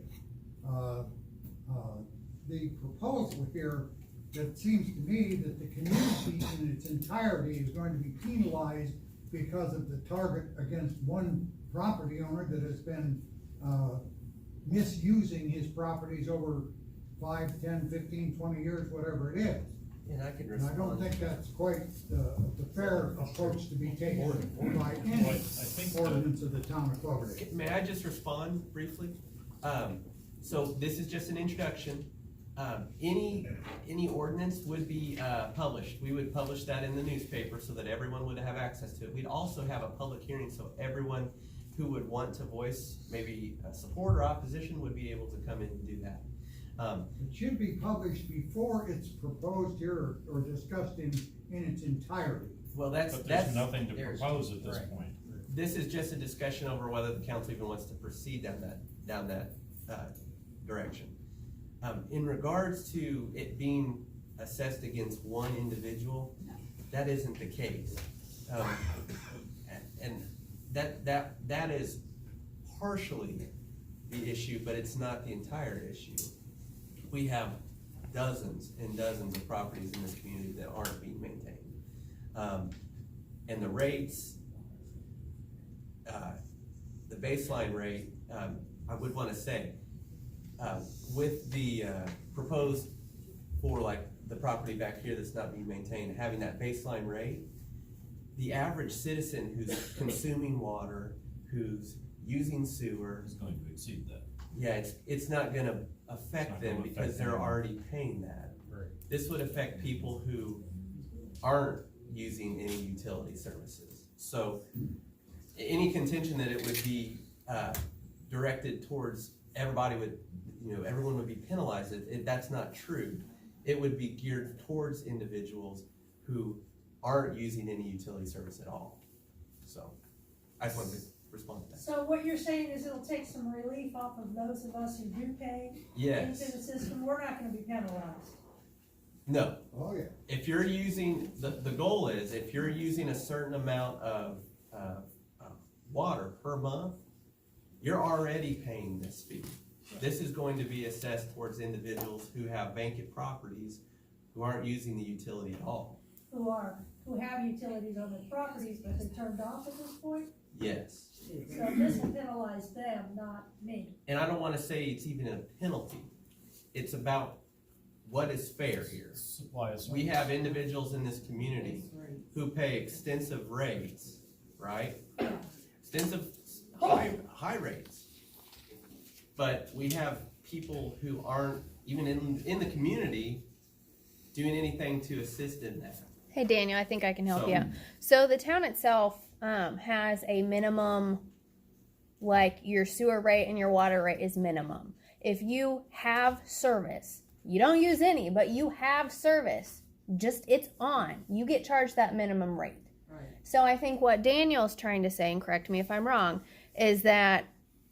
The proposal here, that seems to me that the community in its entirety is going to be penalized because of the target against one property owner that has been misusing his properties over 5, 10, 15, 20 years, whatever it is. And I can And I don't think that's quite the fair approach to be taken by any ordinance of the town of Cloverdale. May I just respond briefly? So this is just an introduction. Any ordinance would be published. We would publish that in the newspaper so that everyone would have access to it. We'd also have a public hearing so everyone who would want to voice maybe support or opposition would be able to come in and do that. It should be published before it's proposed here or discussed in its entirety. Well, But there's nothing to propose at this point. This is just a discussion over whether the council even wants to proceed down that direction. In regards to it being assessed against one individual, that isn't the case. And that is partially the issue, but it's not the entire issue. We have dozens and dozens of properties in this community that aren't being maintained. And the rates, the baseline rate, I would want to say, with the proposed for like the property back here that's not being maintained, having that baseline rate, the average citizen who's consuming water, who's using sewer, It's going to exceed that. yeah, it's not gonna affect them because they're already paying that. Right. This would affect people who aren't using any utility services. So any contention that it would be directed towards everybody everyone would be penalized. That's not true. It would be geared towards individuals who aren't using any utility service at all. So, I just wanted to respond to that. So what you're saying is it'll take some relief off of those of us who do pay Yes. into the system, we're not gonna be penalized. No. Oh, yeah. If you're using, the goal is, if you're using a certain amount of water per month, you're already paying this fee. This is going to be assessed towards individuals who have vacant properties who aren't using the utility at all. Who have utilities on their properties, but they're turned off at this point? Yes. So this will penalize them, not me. And I don't wanna say it's even a penalty. It's about what is fair here. We have individuals in this community who pay extensive rates, right? Extensive, high rates. But we have people who aren't even in the community doing anything to assist in that. Hey Daniel, I think I can help So- you. So the town itself has a minimum, like your sewer rate and your water rate is minimum. If you have service, you don't use any, but you have service, just it's on, you get charged that minimum rate. Right. So I think what Daniel's trying to say, and correct me if I'm wrong, is that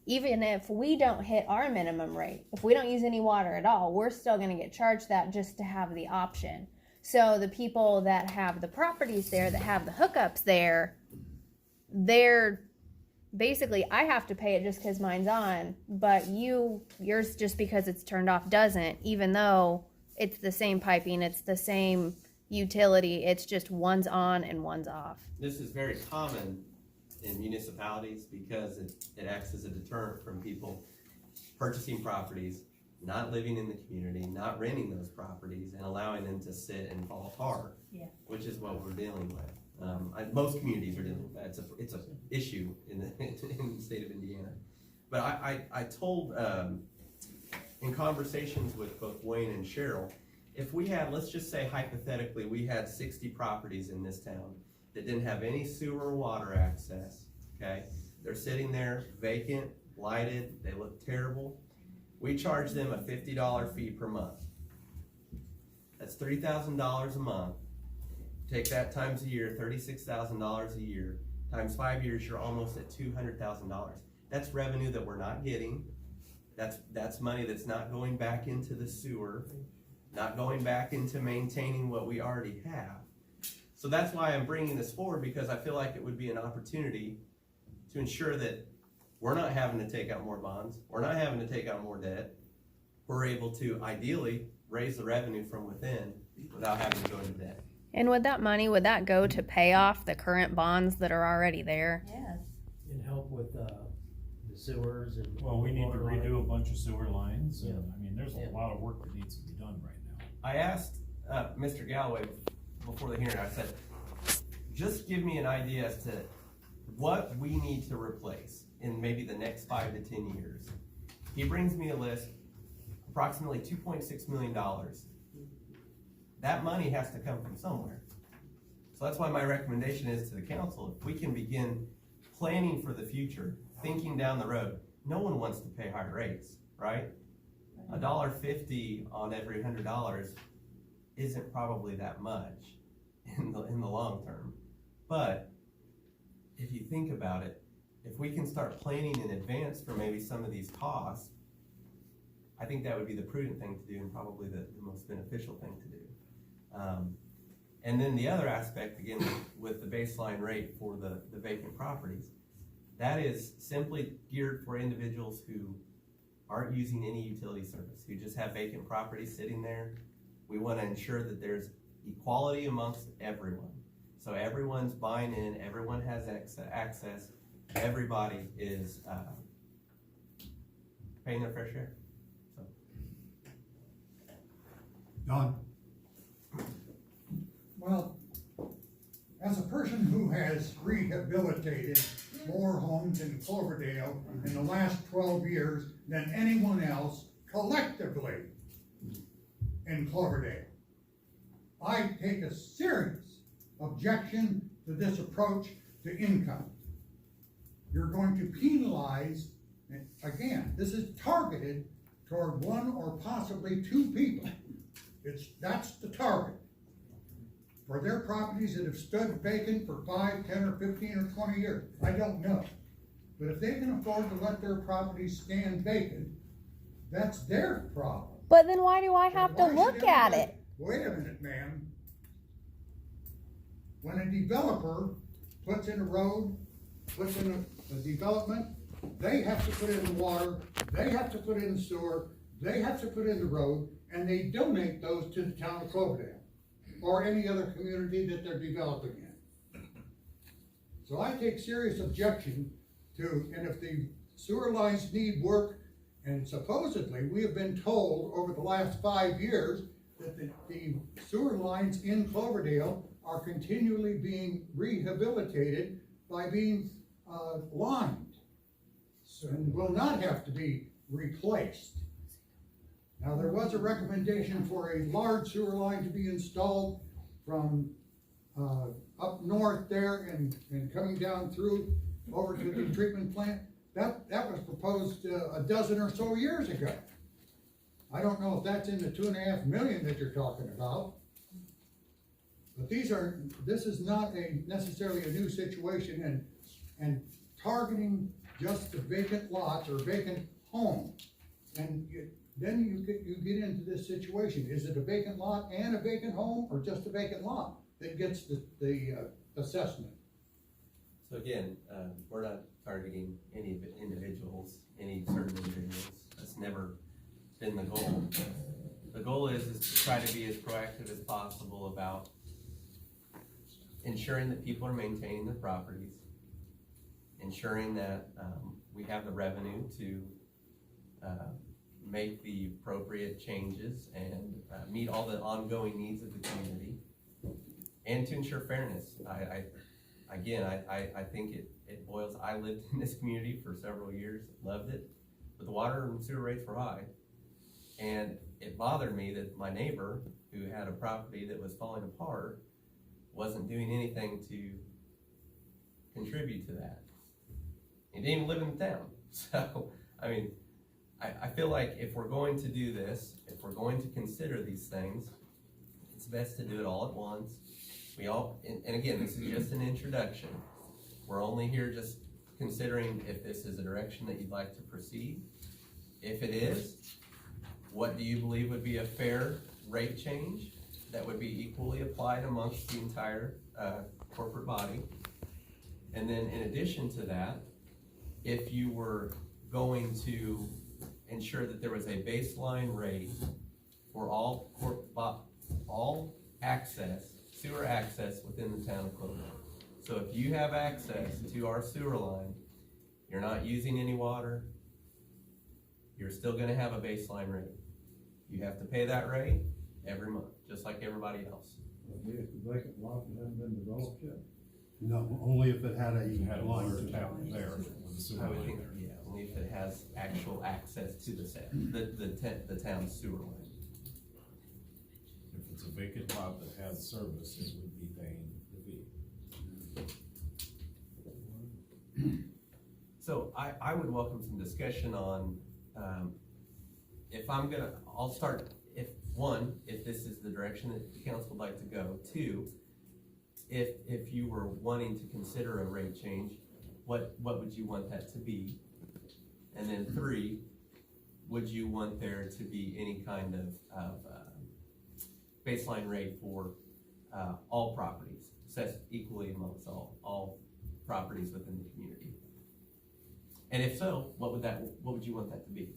even if we don't hit our minimum rate, if we don't use any water at all, we're still going to get charged that just to have the option. So the people that have the properties there, that have the hookups there, they're basically, I have to pay it just because mine's on, but yours just because it's turned off doesn't, even though it's the same piping, it's the same utility, it's just one's on and one's off. This is very common in municipalities because it acts as a deterrent from people purchasing properties, not living in the community, not renting those properties, and allowing them to sit and fall apart. Yeah. Which is what we're dealing with. Most communities are dealing with that. It's a issue in the state of Indiana. But I told in conversations with both Wayne and Cheryl, if we had, let's just say hypothetically, we had 60 properties in this town that didn't have any sewer or water access, okay? They're sitting there vacant, blighted, they look terrible. We charge them a $50 fee per month. That's $3,000 a month. Take that times a year, $36,000 a year. Times 5 years, you're almost at $200,000. That's revenue that we're not getting. That's money that's not going back into the sewer, not going back into maintaining what we already have. So that's why I'm bringing this forward, because I feel like it would be an opportunity to ensure that we're not having to take out more bonds, we're not having to take out more debt. We're able to ideally raise the revenue from within without having to go into debt. And would that money, would that go to pay off the current bonds that are already there? Yes. And help with, the sewers and. Well, we need to water line. redo a bunch of sewer lines, and, Yeah. I mean, there's a Yeah. lot of work that needs to be done right now. I asked Mr. Galloway before the hearing, I said, just give me an idea as to what we need to replace in maybe the next 5 to 10 years. He brings me a list, approximately $2.6 million. That money has to come from somewhere. So that's why my recommendation is to the council, if we can begin planning for the future, thinking down the road. No one wants to pay higher rates, right? $1.50 on every $100 isn't probably that much in the long term. But if you think about it, if we can start planning in advance for maybe some of these costs, I think that would be the prudent thing to do and probably the most beneficial thing to do. And then the other aspect, again, with the baseline rate for the vacant properties, that is simply geared for individuals who aren't using any utility service, who just have vacant properties sitting there. We want to ensure that there's equality amongst everyone. So everyone's buying in, everyone has access, everybody is paying their fair share. So. Don? Well, as a person who has rehabilitated more homes in Cloverdale in the last 12 years than anyone else collectively in Cloverdale, I take a serious objection to this approach to income. You're going to penalize, and again, this is targeted toward one or possibly two people. That's the target. For their properties that have stood vacant for 5, 10, or 15, or 20 years, I don't know. But if they can afford to let their properties stand vacant, that's their problem. But then why do I have to Why should look at everybody- it? Wait a minute, ma'am. When a developer puts in a road, puts in a development, they have to put in the water, they have to put in the sewer, they have to put in the road, and they donate those to the town of Cloverdale, or any other community that they're developing in. So I take serious objection to, and if the sewer lines need work, and supposedly we have been told over the last 5 years that the sewer lines in Cloverdale are continually being rehabilitated by being lined, and will not have to be replaced. Now, there was a recommendation for a large sewer line to be installed from up north there and coming down through over to the treatment plant. That was proposed a dozen or so years ago. I don't know if that's in the 2.5 million that you're talking about. But this is not necessarily a new situation, and targeting just the vacant lots or vacant homes. And then you get into this situation. Is it a vacant lot and a vacant home, or just a vacant lot that gets the assessment? So again, we're not targeting any individuals, any certain individuals. That's never been the goal. The goal is to try to be as proactive as possible about ensuring that people are maintaining their properties, ensuring that we have the revenue to make the appropriate changes and meet all the ongoing needs of the community, and to ensure fairness. I think it boils. I lived in this community for several years, loved it, but the water and sewer rates were high, and it bothered me that my neighbor, who had a property that was falling apart, wasn't doing anything to contribute to that. He didn't even live in the town. So, I mean, I feel like if we're going to do this, if we're going to consider these things, it's best to do it all at once. And again, this is just an introduction. We're only here just considering if this is a direction that you'd like to proceed. If it is, what do you believe would be a fair rate change that would be equally applied amongst the entire corporate body? And then in addition to that, if you were going to ensure that there was a baseline rate for all sewer access within the town of Cloverdale. So if you have access to our sewer line, you're not using any water, you're still gonna have a baseline rate. You have to pay that rate every month, just like everybody else. If the vacant lot hasn't been developed yet? No, only if it had a line to town there. I would think, yeah, only if it has actual access to the town's sewer line. If it's a vacant lot that has service, it would be paying the fee. So I would welcome some discussion on, I'll start, if this is the direction that the council would like to go. 2, if you were wanting to consider a rate change, what would you want that to be? And then 3, would you want there to be any kind of baseline rate for all properties, assessed equally amongst all properties within the community? And if so, what would you want that to be?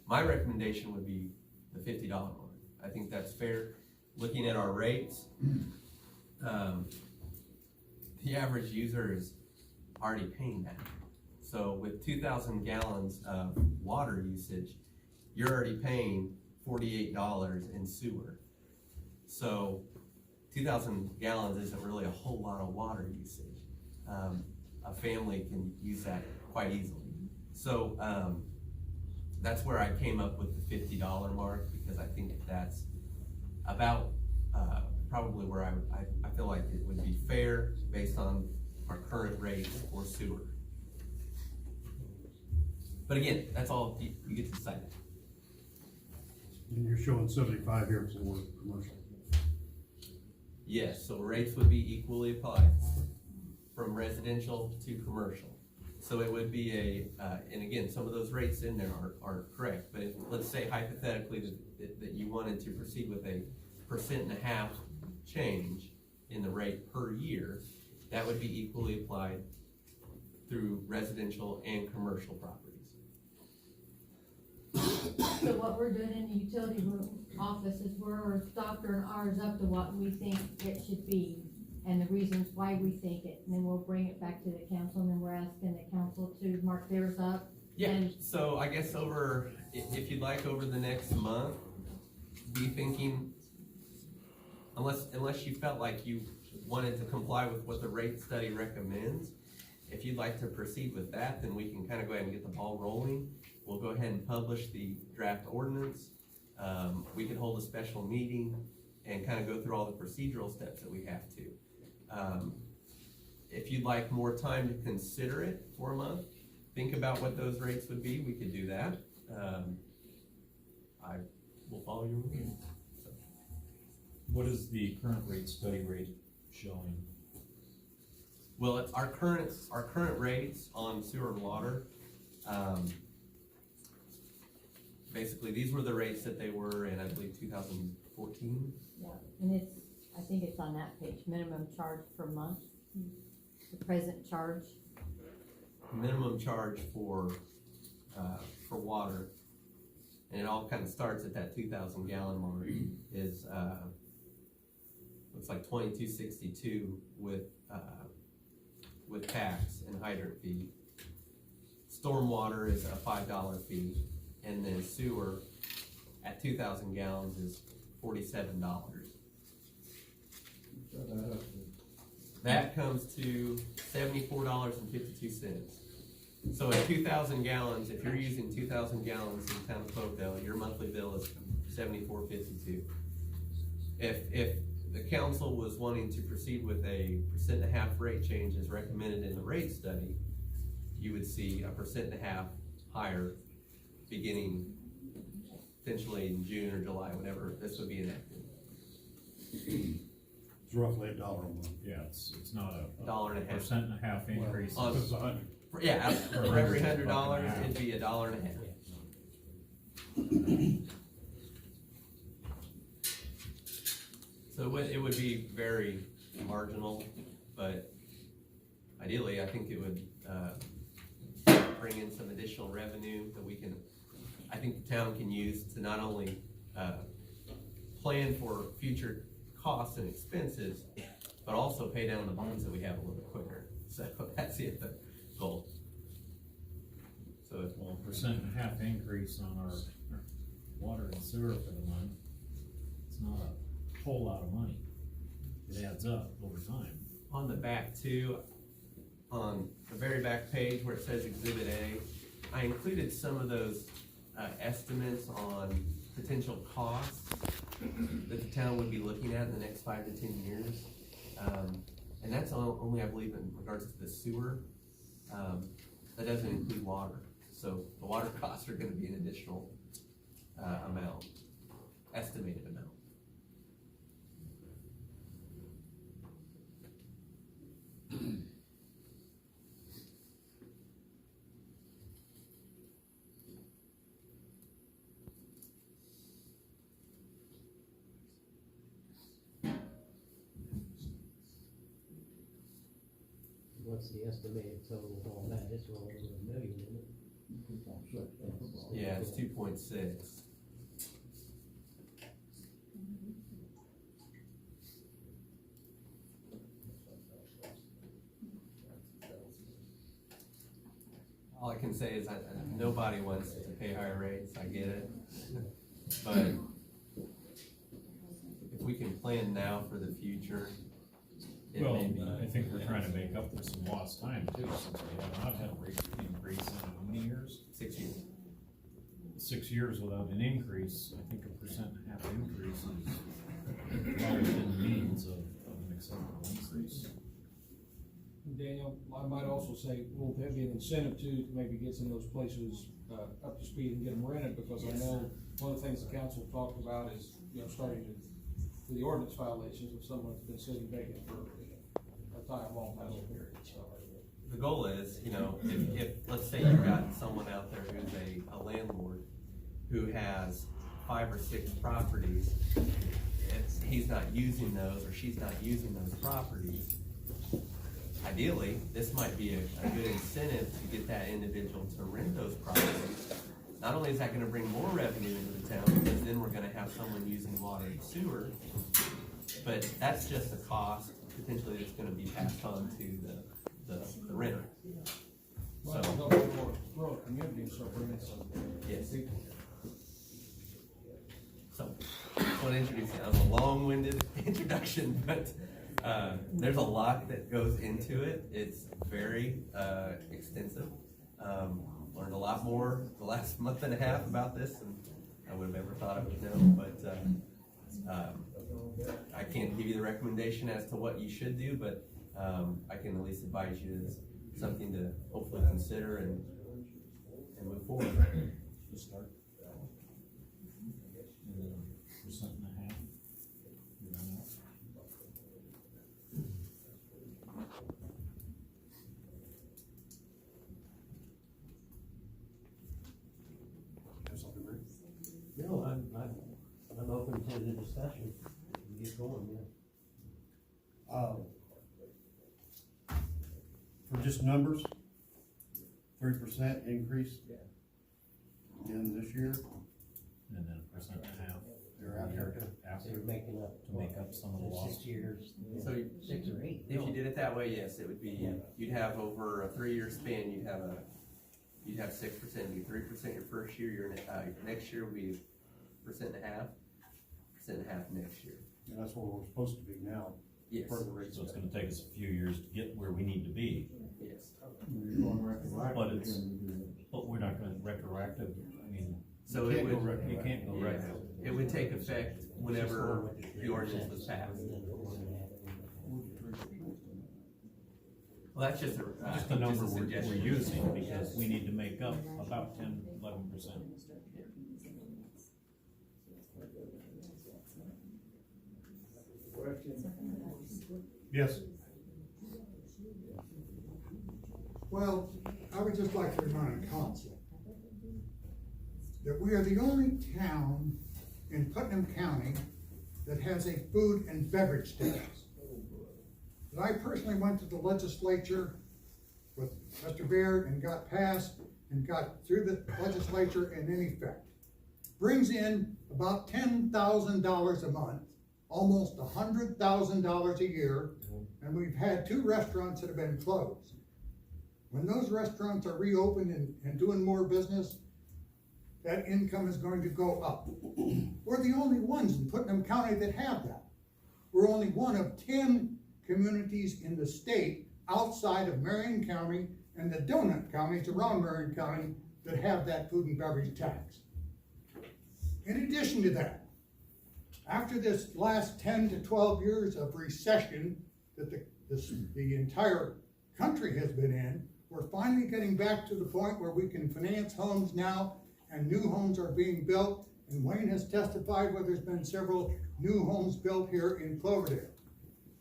My recommendation would be the $50 mark. I think that's fair. Looking at our rates, the average user is already paying that. So with 2,000 gallons of water usage, you're already paying $48 in sewer. So 2,000 gallons isn't really a whole lot of water usage. A family can use that quite easily. So that's where I came up with the $50 mark, because I think that's about probably where I feel like it would be fair based on our current rates for sewer. But again, that's all you get to decide. And you're showing 75 here for commercial. Yes, so rates would be equally applied from residential to commercial. So it would be and again, some of those rates in there are correct, but let's say hypothetically that you wanted to proceed with a 1.5% change in the rate per year, that would be equally applied through residential and commercial properties. So what we're doing in the utility room office is we're doctoring ours up to what we think it should be and the reasons why we think it, and then we'll bring it back to the council, and then we're asking the council to mark theirs up. Yeah, And so I guess if you'd like, over the next month, be thinking, unless you felt like you wanted to comply with what the rate study recommends, if you'd like to proceed with that, then we can kind of go ahead and get the ball rolling. We'll go ahead and publish the draft ordinance. We can hold a special meeting and kind of go through all the procedural steps that we have to. If you'd like more time to consider it for a month, think about what those rates would be, we could do that. I will follow your rule. So. What is the current rate study rate showing? Well, it's our current rates on sewer and water. Basically, these were the rates that they were in, I believe, 2014. yeah, and I think it's on that page, minimum charge per month, the present charge. Minimum charge for water, and it all kind of starts at that 2,000 gallon mark, is looks like $22.62 with tax and hydrant fee. Stormwater is a $5 fee, and then sewer at 2,000 gallons is $47. That comes to $74.52. So at 2,000 gallons, if you're using 2,000 gallons in the town of Cloverdale, your monthly bill is $74.52. If the council was wanting to proceed with a 1.5% rate change as recommended in the rate study, you would see a 1.5% higher beginning potentially in June or July, whenever this would be enacted. It's roughly $1 a month. Yeah, it's not a $1.50 1.5% increase. On- It's 100. Yeah, for every $100, it'd be $1.50. So it would be very marginal, but ideally, I think it would bring in some additional revenue that I think the town can use to not only plan for future costs and expenses, but also pay down the bonds that we have a little bit quicker. So that's the goal. So Well, 1.5% increase on our water and sewer for the month, it's not a whole lot of money. It adds up over time. on the back too, on the very back page where it says Exhibit A, I included some of those estimates on potential costs that the town would be looking at in the next 5 to 10 years. And that's only, I believe, in regards to the sewer. That doesn't include water. So the water costs are gonna be an additional amount, estimated amount. What's the estimated total of all that? It's well over $1 million, isn't it? Yeah, it's 2.6. All I can say is nobody wants to pay higher rates, I get it. But if we can plan now for the future, it Well, may be. I think we're trying to make up for some lost time too, since we have not had a rate increase in how many years? 6 years. 6 years without an increase. I think a 1.5% increase is well within the means of an acceptable increase. Daniel, I might also say, will there be an incentive to maybe get some of those places, up to speed and get them rented? Because I know one of the things the council talked about is, starting to, for the ordinance violations of someone that's been sitting vacant for a long time period, so. The goal is, if let's say you've got someone out there who's a landlord who has 5 or 6 properties, if he's not using those or she's not using those properties, ideally, this might be a good incentive to get that individual to rent those properties. Not only is that gonna bring more revenue into the town, because then we're gonna have someone using water and sewer, but that's just a cost potentially that's gonna be passed on to the renter. Well, so, rural community, so bringing some. Yes. So, I just want to introduce you. That was a long-winded introduction, but there's a lot that goes into it. It's very extensive. Learned a lot more the last month and a half about this than I would have ever thought I would know, but I can't give you the recommendation as to what you should do, but I can at least advise you as something to hopefully consider and move forward. Just start. 1.5%. Have something, Rick? No, I'm open to the discussion, get going, yeah. For just numbers, 3% increase again this year. And then 1.5%. They're out there too. So you're making up. To make up some of the loss. 6 years. So 6 or 8. if you did it that way, yes, it would be, you'd have over a 3-year span, you'd have 6%, you'd 3% your first year, your next year would be 1.5%, 1.5% next year. And that's where we're supposed to be now. Yes. For the rates. So it's gonna take us a few years to get where we need to be. Yes. But we're not gonna retroactive, I mean. So you it can't would, go you can't go yeah, retro. it would take effect whenever the ordinance was passed. Well, that's just a, Just the number we're suggestion. using, because we need to make up about 10-11%. Yes. Well, I would just like to remind council that we are the only town in Putnam County that has a food and beverage tax. And I personally went to the legislature with Mr. Baird and got passed and got through the legislature and in effect. Brings in about $10,000 a month, almost $100,000 a year, and we've had 2 restaurants that have been closed. When those restaurants are reopened and doing more business, that income is going to go up. We're the only ones in Putnam County that have that. We're only one of 10 communities in the state outside of Marion County and the donut counties around Marion County that have that food and beverage tax. In addition to that, after this last 10 to 12 years of recession that the entire country has been in, we're finally getting back to the point where we can finance homes now, and new homes are being built, and Wayne has testified where there's been several new homes built here in Cloverdale.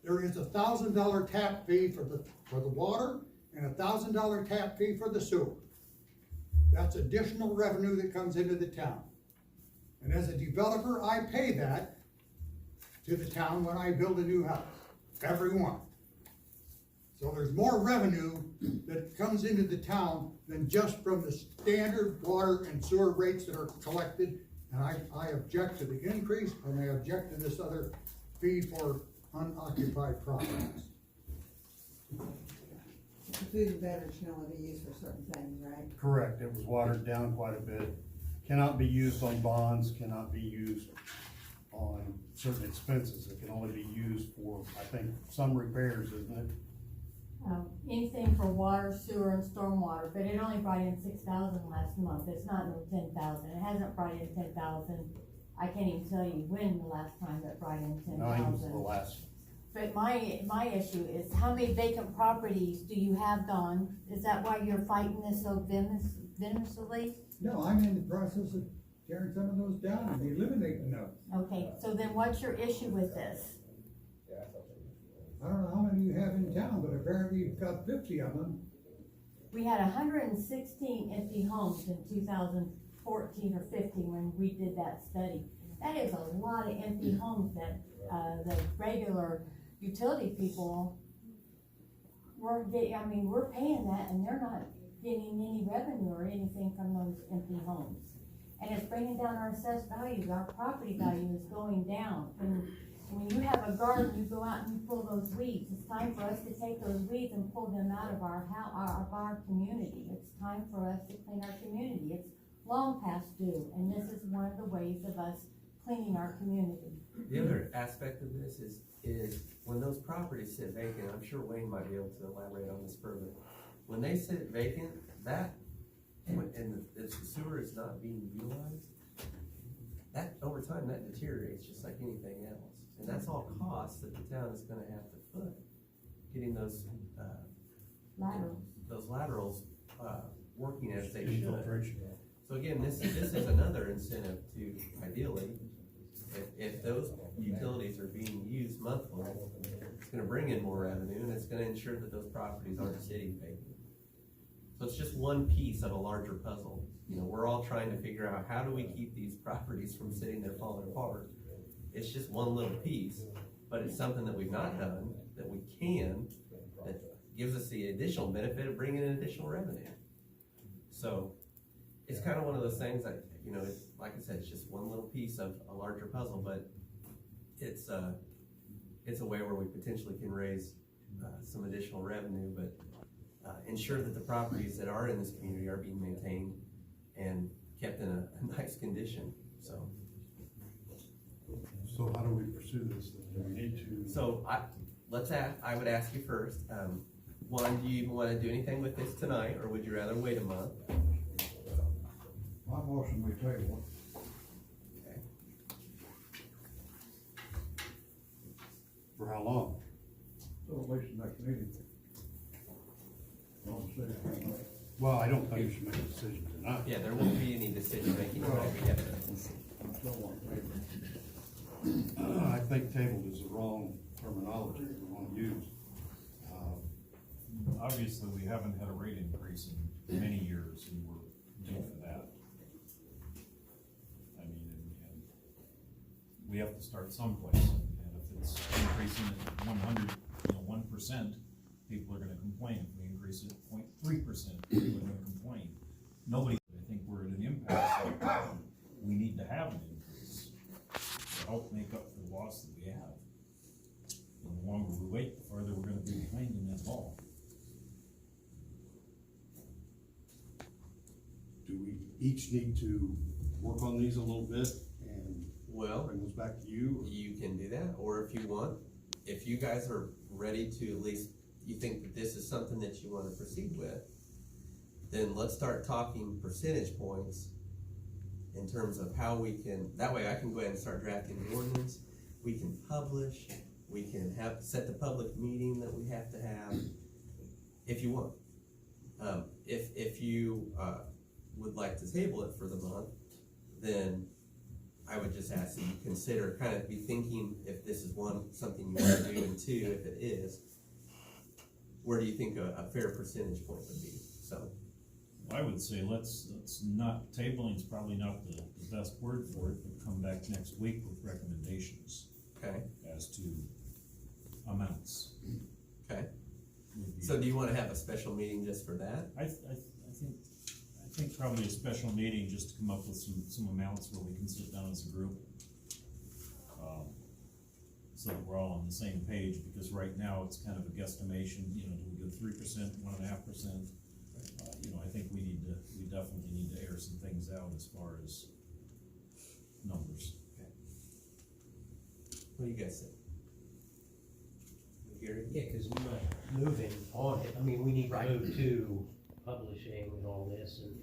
There is a $1,000 tap fee for the water and a $1,000 tap fee for the sewer. That's additional revenue that comes into the town. And as a developer, I pay that to the town when I build a new house, every one. So there's more revenue that comes into the town than just from the standard water and sewer rates that are collected. And I object to the increase, and I object to this other fee for unoccupied properties. The food and beverage can only be used for certain things, right? Correct, it was watered down quite a bit. Cannot be used on bonds, cannot be used on certain expenses. It can only be used for, I think, some repairs, isn't it? Anything for water, sewer, and stormwater, but it only brought in 6,000 last month. It's not no 10,000. It hasn't brought in 10,000. I can't even tell you when the last time it brought in 10,000. No, I think it was the last But my issue is, how many vacant properties do you have, Don? Is that why you're fighting this so venomously? No, I'm in the process of tearing some of those down and eliminating those. Okay, so then what's your issue with this? I don't know how many you have in town, but apparently you've got 50 of them. We had 116 empty homes in 2014 or 15 when we did that study. That is a lot of empty homes that, the regular utility people weren't getting, I mean, we're paying that and they're not getting any revenue or anything from those empty homes. And it's bringing down our assessed values, our property value is going down. And when you have a garden, you go out and you pull those weeds. It's time for us to take those weeds and pull them out of our community. It's time for us to clean our community. It's long past due, and this is one of the ways of us cleaning our community. The other aspect of this is when those properties sit vacant, I'm sure Wayne might be able to elaborate on this further. When they sit vacant, and the sewer is not being utilized, that over time, that deteriorates just like anything else. And that's all costs that the town is gonna have to foot, getting those laterals, working as they should. So again, this is another incentive to, ideally, if those utilities are being used monthly, it's gonna bring in more revenue, and it's gonna ensure that those properties aren't sitting vacant. So it's just one piece of a larger puzzle. You know, we're all trying to figure out, how do we keep these properties from sitting there falling apart? It's just one little piece, but it's something that we've not done, that we can, that gives us the additional benefit of bringing in additional revenue. So it's kind of one of those things that, you know, it's, like I said, it's just one little piece of a larger puzzle, but it's a way where we potentially can raise some additional revenue, but ensure that the properties that are in this community are being maintained and kept in a nice condition. So how do we pursue this? Do we need to? So I would ask you first, one, do you even want to do anything with this tonight, or would you rather wait a month? My motion, we table. Okay. For how long? So at least the next meeting. Well, I don't think we should make a decision tonight. Yeah, there won't be any decision making tonight. We have to. I think tabled is the wrong terminology we want to use. Obviously, we haven't had a rate increase in many years, and we're due for that. I mean, and we have to start someplace, and if it's increasing at 1%, people are gonna complain. If we increase it 0.3%, people are gonna complain. Nobody, I think we're at an impasse, so we need to have an increase to help make up for the loss that we have. And the longer we wait, the farther we're gonna be behind in that ball. Do we each need to work on these a little bit and bring those back to you? You can do that, or if you want, if you guys are ready to, at least you think that this is something that you want to proceed with, then let's start talking percentage points in terms of how we can, that way I can go ahead and start drafting the ordinance, we can publish, we can set the public meeting that we have to have, if you want. If you would like to table it for the month, then I would just ask that you consider, kind of be thinking if this is something you want to do, and two, if it is, where do you think a fair percentage point would be? So I would say let's not, tabling is probably not the best word for it, but come back next week with recommendations. Okay. As to amounts. Okay. So do you want to have a special meeting just for that? I think probably a special meeting just to come up with some amounts where we can sit down as a group. So that we're all on the same page, because right now it's kind of a guesstimation, you know, do we go 3%, 1.5%? You know, I think we definitely need to air some things out as far as numbers. Okay. What do you guys think? Gary? Yeah, cause we're not moving on it, I mean, we need to move to publishing and all this, and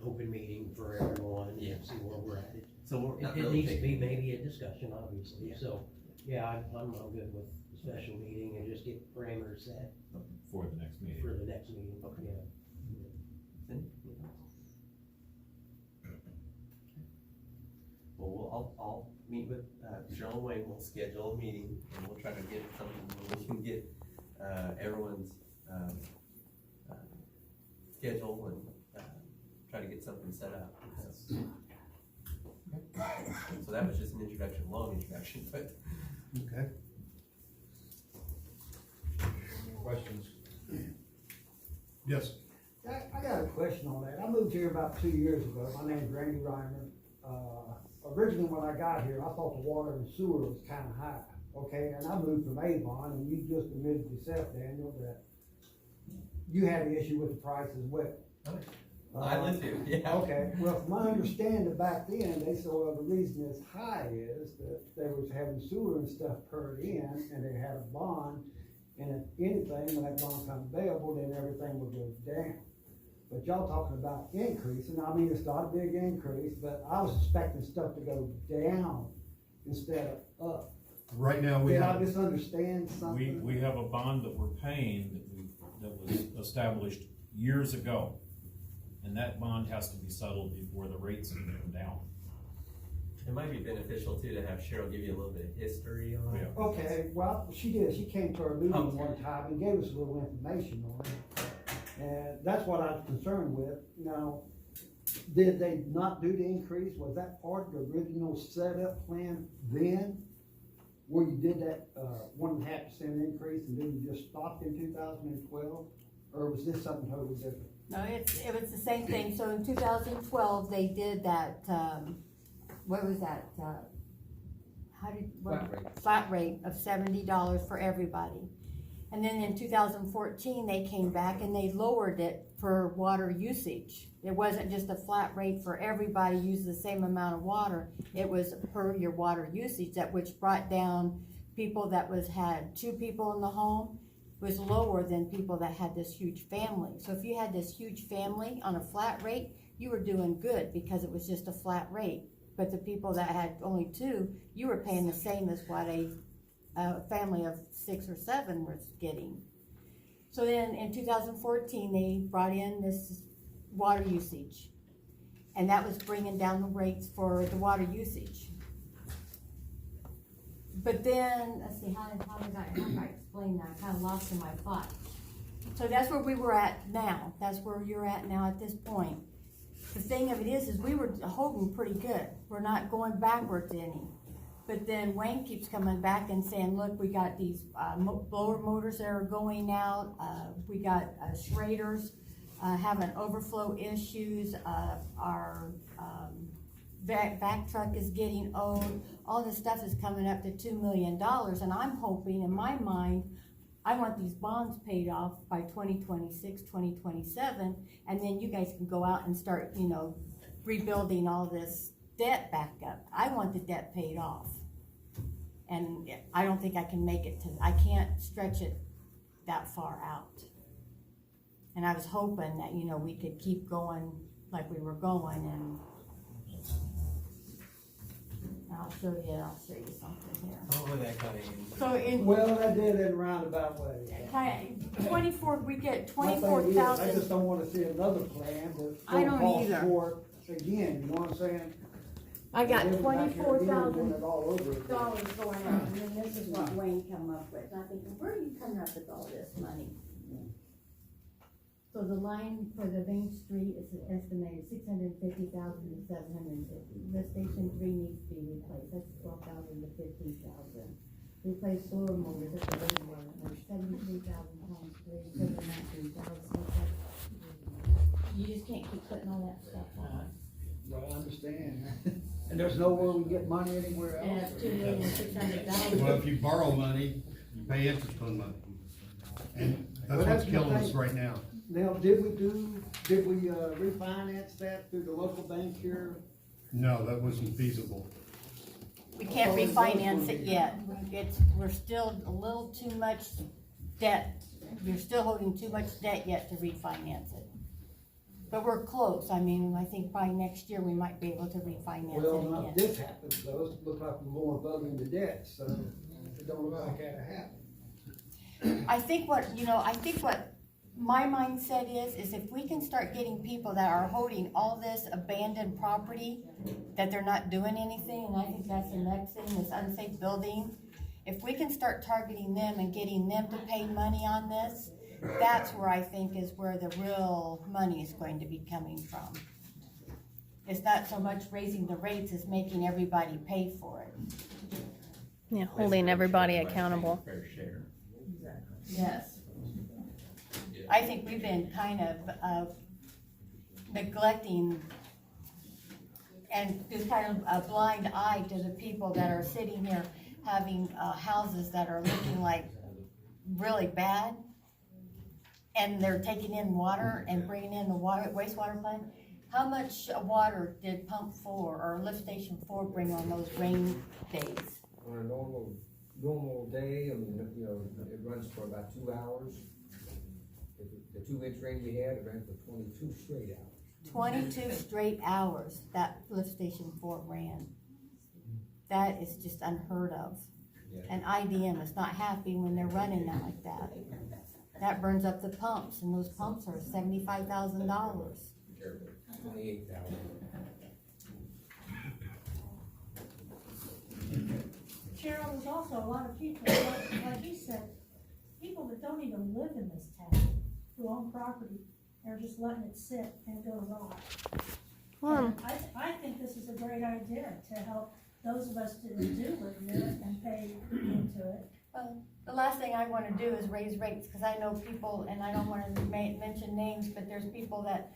open meeting for everyone, and see where we're at. So It needs to be maybe a discussion, obviously, so Yeah, I'm good with the special meeting and just get parameters set For the next meeting. for the next meeting. Okay. Yeah. Well, I'll meet with, Cheryl and Wayne, we'll schedule a meeting, and we'll try to get something, where we can get, everyone's, schedule and, try to get something set up. So that was just an introduction, long introduction, but. Okay. Questions? Yes. I got a question on that. I moved here about 2 years ago. My name's Randy Reimer. Originally when I got here, I thought the water and sewer was kinda high, okay? And I moved from Avon, and you just admitted yourself, Daniel, that you had an issue with the price as well. I live here, yeah. Okay, well, from my understanding back then, they said, well, the reason it's high is that they was having sewer and stuff poured in, and they had a bond, and if anything, when that bond comes available, then everything would go down. But y'all talking about increasing, I mean, it's not a big increase, but I was expecting stuff to go down instead of up. Right now, we Did I have, misunderstand something? We have a bond that we're paying that was established years ago. And that bond has to be settled before the rates can come down. It might be beneficial too to have Cheryl give you a little bit of history on it. Okay, well, she did, she came to our meeting one time and gave us a little information on it. And that's what I was concerned with. Now, did they not do the increase? Was that part of the original setup plan then? Where you did that, 1.5% increase and then you just stopped in 2012? Or was this something totally different? No, it was the same thing, so in 2012, they did that, what was that, flat rate of $70 for everybody. And then in 2014, they came back and they lowered it for water usage. It wasn't just a flat rate for everybody use the same amount of water, it was per your water usage, that which brought down people that had 2 people in the home, was lower than people that had this huge family. So if you had this huge family on a flat rate, you were doing good because it was just a flat rate. But the people that had only 2, you were paying the same as what a family of 6 or 7 was getting. So then in 2014, they brought in this water usage. And that was bringing down the rates for the water usage. But then, let's see, how did I explain that? I kind of lost in my thought. So that's where we were at now. That's where you're at now at this point. The thing of it is we were holding pretty good. We're not going backwards any. But then Wayne keeps coming back and saying, look, we got these blower motors that are going out. We got Schrader's having overflow issues. Our vac truck is getting owed. All this stuff is coming up to $2 million. And I'm hoping, in my mind, I want these bonds paid off by 2026, 2027. And then you guys can go out and start, rebuilding all this debt back up. I want the debt paid off. And I don't think I can make it I can't stretch it that far out. And I was hoping that, we could keep going like we were going, and I'll show you something here. Oh, that kind of. So well, I did in a roundabout way. 24, we get My thing is, 24,000. I just don't wanna see another plan that's I gonna don't call either. for it again, you know what I'm saying? I got Living back here again, doing it $24,000 all over again. going out, and then this is what Wayne come up with. And I'm thinking, where are you coming up with all this money? So the line for the main street is estimated $650,000 to $750,000. Lift station 3 needs to be replaced. That's $12,000 to $15,000. Replace blower motors at the reservoir. There's 73,000 times 3, 19,000. You just can't keep putting all that stuff on. Well, I understand. And there's nowhere we get money anywhere else? And it's $2,600,000. well, if you borrow money, you pay interest on money. And that's what's killing us right now. Now, did we refinance that through the local bank here? No, that wasn't feasible. We can't refinance it yet. We're still a little too much debt. You're still holding too much debt yet to refinance it. But we're close. I mean, I think by next year we might be able to refinance Well, it not again. this happens, though. It looks like we're going further into debt, so. don't allow that to happen. I think what my mindset is if we can start getting people that are holding all this abandoned property, that they're not doing anything, and I think that's the next thing, is unsafe building. If we can start targeting them and getting them to pay money on this, that's where I think is where the real money is going to be coming from. It's not so much raising the rates as making everybody pay for it. Yeah, holding everybody accountable. Fair share. Yes. I think we've been kind of neglecting and just kind of a blind eye to the people that are sitting here having houses that are looking like really bad. And they're taking in water and bringing in the wastewater plant. How much water did Pump 4 or Lift Station 4 bring on those rain days? On a normal day, I mean, you know, it runs for about 2 hours. The 2-inch rain we had, it ran for 22 straight hours. 22 straight hours that Lift Station 4 ran. That is just unheard of. Yeah. And IDM is not happy when they're running that like that. That burns up the pumps, and those pumps are $75,000. Terrible. 28,000. Cheryl, there's also a lot of people, like you said, people that don't even live in this town, who own property, they're just letting it sit and go rot. Well, I think this is a great idea to help those of us that do live here and pay into it. Well, the last thing I wanna do is raise rates, cause I know people, and I don't wanna mention names, but there's people that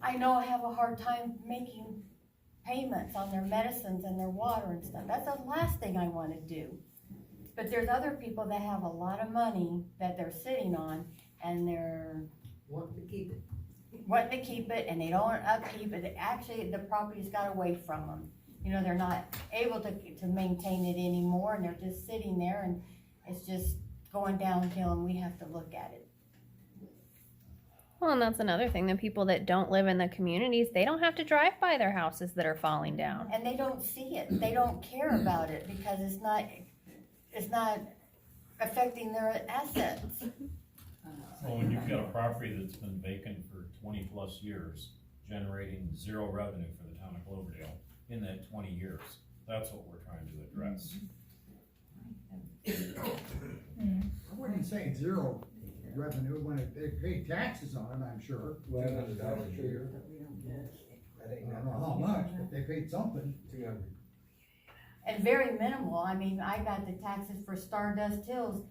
I know have a hard time making payments on their medicines and their water and stuff. That's the last thing I wanna do. But there's other people that have a lot of money that they're sitting on, and they're Want to keep it. wanting to keep it, and they don't upkeep it. Actually, the property's got away from them. You know, they're not able to maintain it anymore, and they're just sitting there, and it's just going downhill, and we have to look at it. well, and that's another thing. The people that don't live in the communities, they don't have to drive by their houses that are falling down. And they don't see it. They don't care about it because it's not affecting their assets. Well, when you've got a property that's been vacant for 20+ years, generating zero revenue for the town of Cloverdale in that 20 years, that's what we're trying to address. I wouldn't say zero revenue when they pay taxes on it, I'm sure. $200 a year. I don't know how much, but they paid something. 200. And very minimal. I mean, I got the taxes for Stardust Hills.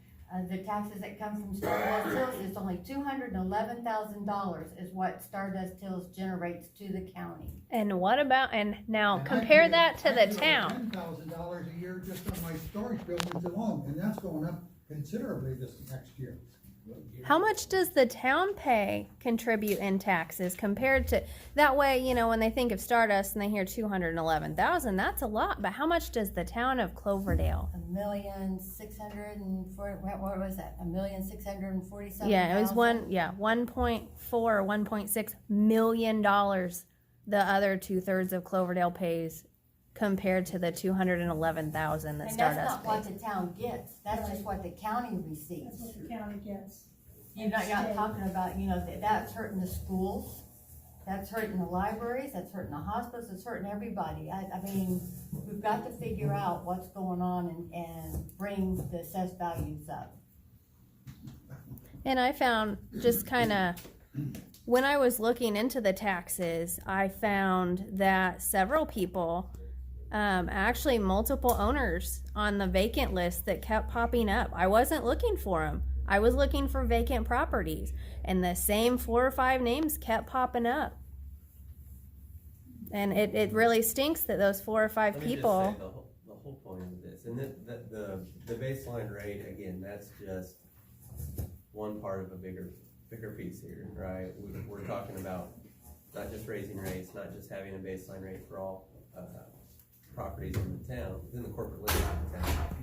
The taxes that come from Stardust Hills is only $211,000 is what Stardust Hills generates to the county. And what about, and now compare that to the town. $10,000 a year just on my storage buildings alone, and that's going up considerably this next year. How much does the town pay contribute in taxes compared to, that way, you know, when they think of Stardust and they hear 211,000, that's a lot, but how much does the town of Cloverdale? What was that? $1,647,000. Yeah, it was 1.4 or $1.6 million the other 2/3 of Cloverdale pays compared to the 211,000 that And Stardust that's not what pays. the town gets. That's just what the county receives. That's what the county gets. You're not talking about, you know, that's hurting the schools, that's hurting the libraries, that's hurting the hospitals, it's hurting everybody. I mean, we've got to figure out what's going on and bring the assessed values up. And I found just kind of, when I was looking into the taxes, I found that several people, actually multiple owners on the vacant list that kept popping up. I wasn't looking for them. I was looking for vacant properties, and the same 4 or 5 names kept popping up. And it really stinks that those 4 or 5 Let me just people. say the whole point of this, and the baseline rate, again, that's just one part of a bigger piece here, right? We're talking about not just raising rates, not just having a baseline rate for all properties in the town, in the corporate limits of the town,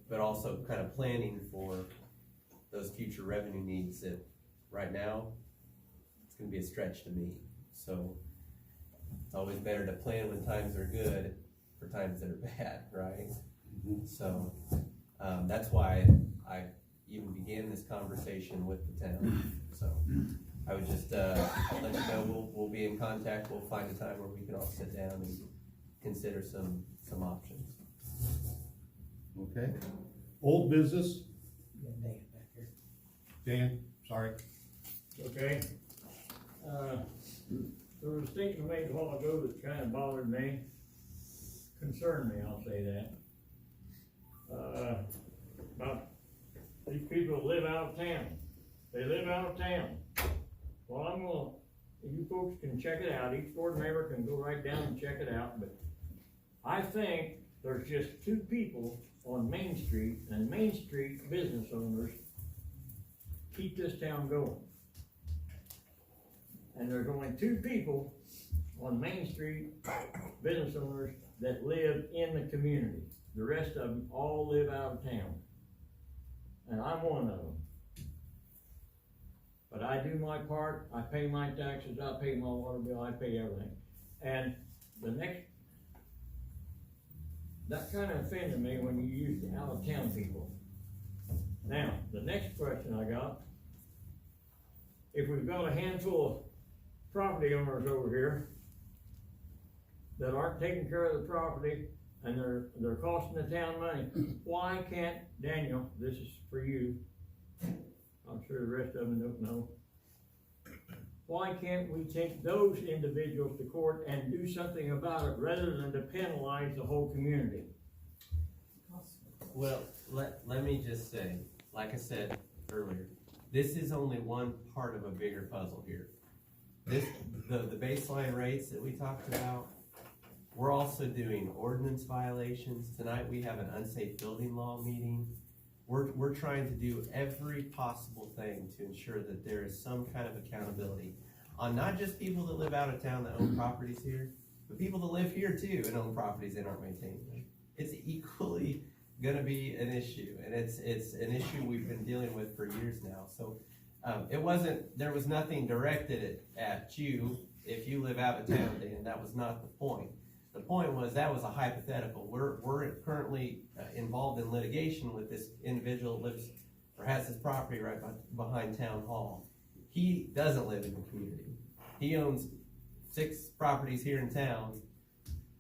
but also kind of planning for those future revenue needs that right now, it's gonna be a stretch to meet. So it's always better to plan when times are good for times that are bad, right? So, that's why I even began this conversation with the town. So, I would just, let you know, we'll be in contact, we'll find a time where we can all sit down and consider some options. Okay. Old business? Dan, sorry. Okay. There was a statement made a while ago that kind of bothered me, concerned me, I'll say that. About these people that live out of town. They live out of town. Well, you folks can check it out, each board member can go right down and check it out, but I think there's just two people on Main Street, and Main Street business owners keep this town going. And there's only two people on Main Street, business owners, that live in the community. The rest of them all live out of town. And I'm one of them. But I do my part, I pay my taxes, I pay my water bill, I pay everything. And that kind of offended me when you used the out of town people. Now, the next question I got, if we've got a handful of property owners over here that aren't taking care of the property and they're costing the town money, why can't, Daniel, this is for you, I'm sure the rest of them don't know, why can't we take those individuals to court and do something about it rather than to penalize the whole community? Well, let me just say, like I said earlier, this is only one part of a bigger puzzle here. The baseline rates that we talked about, we're also doing ordinance violations. Tonight we have an unsafe building law meeting. We're trying to do every possible thing to ensure that there is some kind of accountability on not just people that live out of town that own properties here, but people that live here too and own properties that aren't maintaining them. It's equally gonna be an issue, and it's an issue we've been dealing with for years now. So there was nothing directed at you if you live out of town, Dan. That was not the point. The point was that was a hypothetical. We're currently involved in litigation with this individual that lives or has his property right behind town hall. He doesn't live in the community. He owns 6 properties here in town,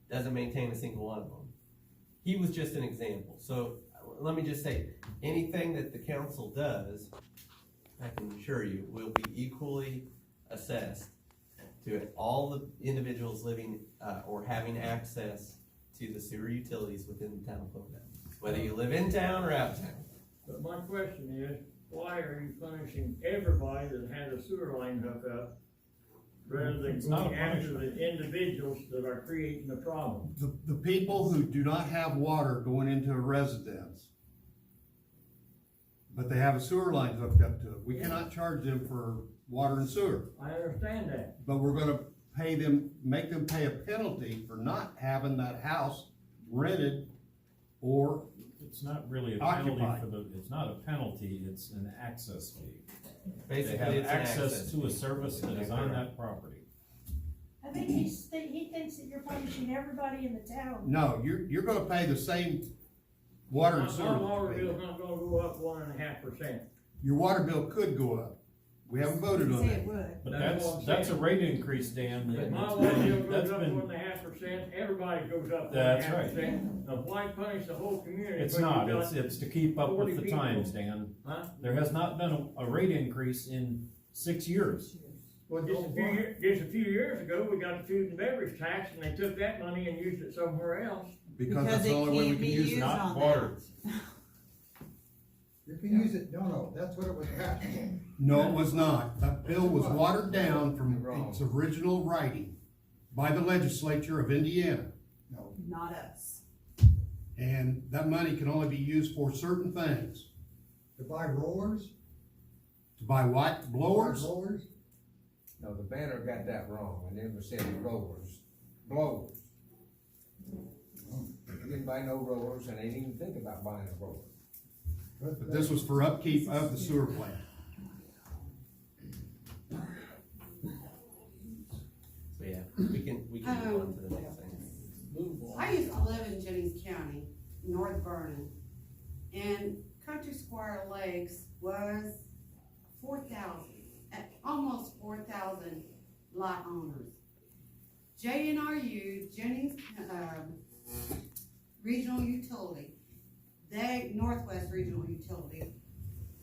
doesn't maintain a single one of them. He was just an example. So let me just say, anything that the council does, I can assure you, will be equally assessed to all the individuals living or having access to the sewer utilities within the town of Cloverdale, whether you live in town or out of town. But my question is, why are you punishing everybody that had a sewer line hook up rather than going after the individuals that are creating the problem? The people who do not have water going into a residence, but they have a sewer line hooked up to it, we cannot charge them for water and sewer. I understand that. But we're gonna make them pay a penalty for not having that house rented or It's not really a occupied. penalty it's not a penalty, it's an access fee. Basically, They have it's an access to a service that is on that property. I think he thinks that you're punishing everybody in the town. No, you're gonna pay the same water and sewer. Our water bill's not gonna go up 1.5%. Your water bill could go up. We haven't voted on that. But That's what I'm that's a saying. rate increase, Dan. If my that's water bill been- goes that's up been- 1.5%, everybody goes up That's 1.5%. Now why punish the whole community? It's when you've not, got it's to keep up 40 with the people? times, Dan. Huh? There has not been a rate increase in 6 years. Well, just a few years ago, we got a food and beverage tax, and they took that money and used it somewhere else. Because that's the only way we can use it. Not water. You can use it, no, that's what it was passed for. No, it was not. That bill was watered down from its original writing by the legislature of Indiana. No, Not us. And that money can only be used for certain things. to buy rollers, To buy what? Blowers? blowers, No, the banner got that wrong. I never said blowers. Blowers. You didn't buy no rollers and they didn't even think about buying a roller. But this was for upkeep of the sewer plant. So yeah, we can move on to the next thing. I used to live in Jennings County, North Vernon. And Country Squire Lakes was 4,000, almost 4,000 lot owners. JNRU, Jennings, Regional Utility, Northwest Regional Utility,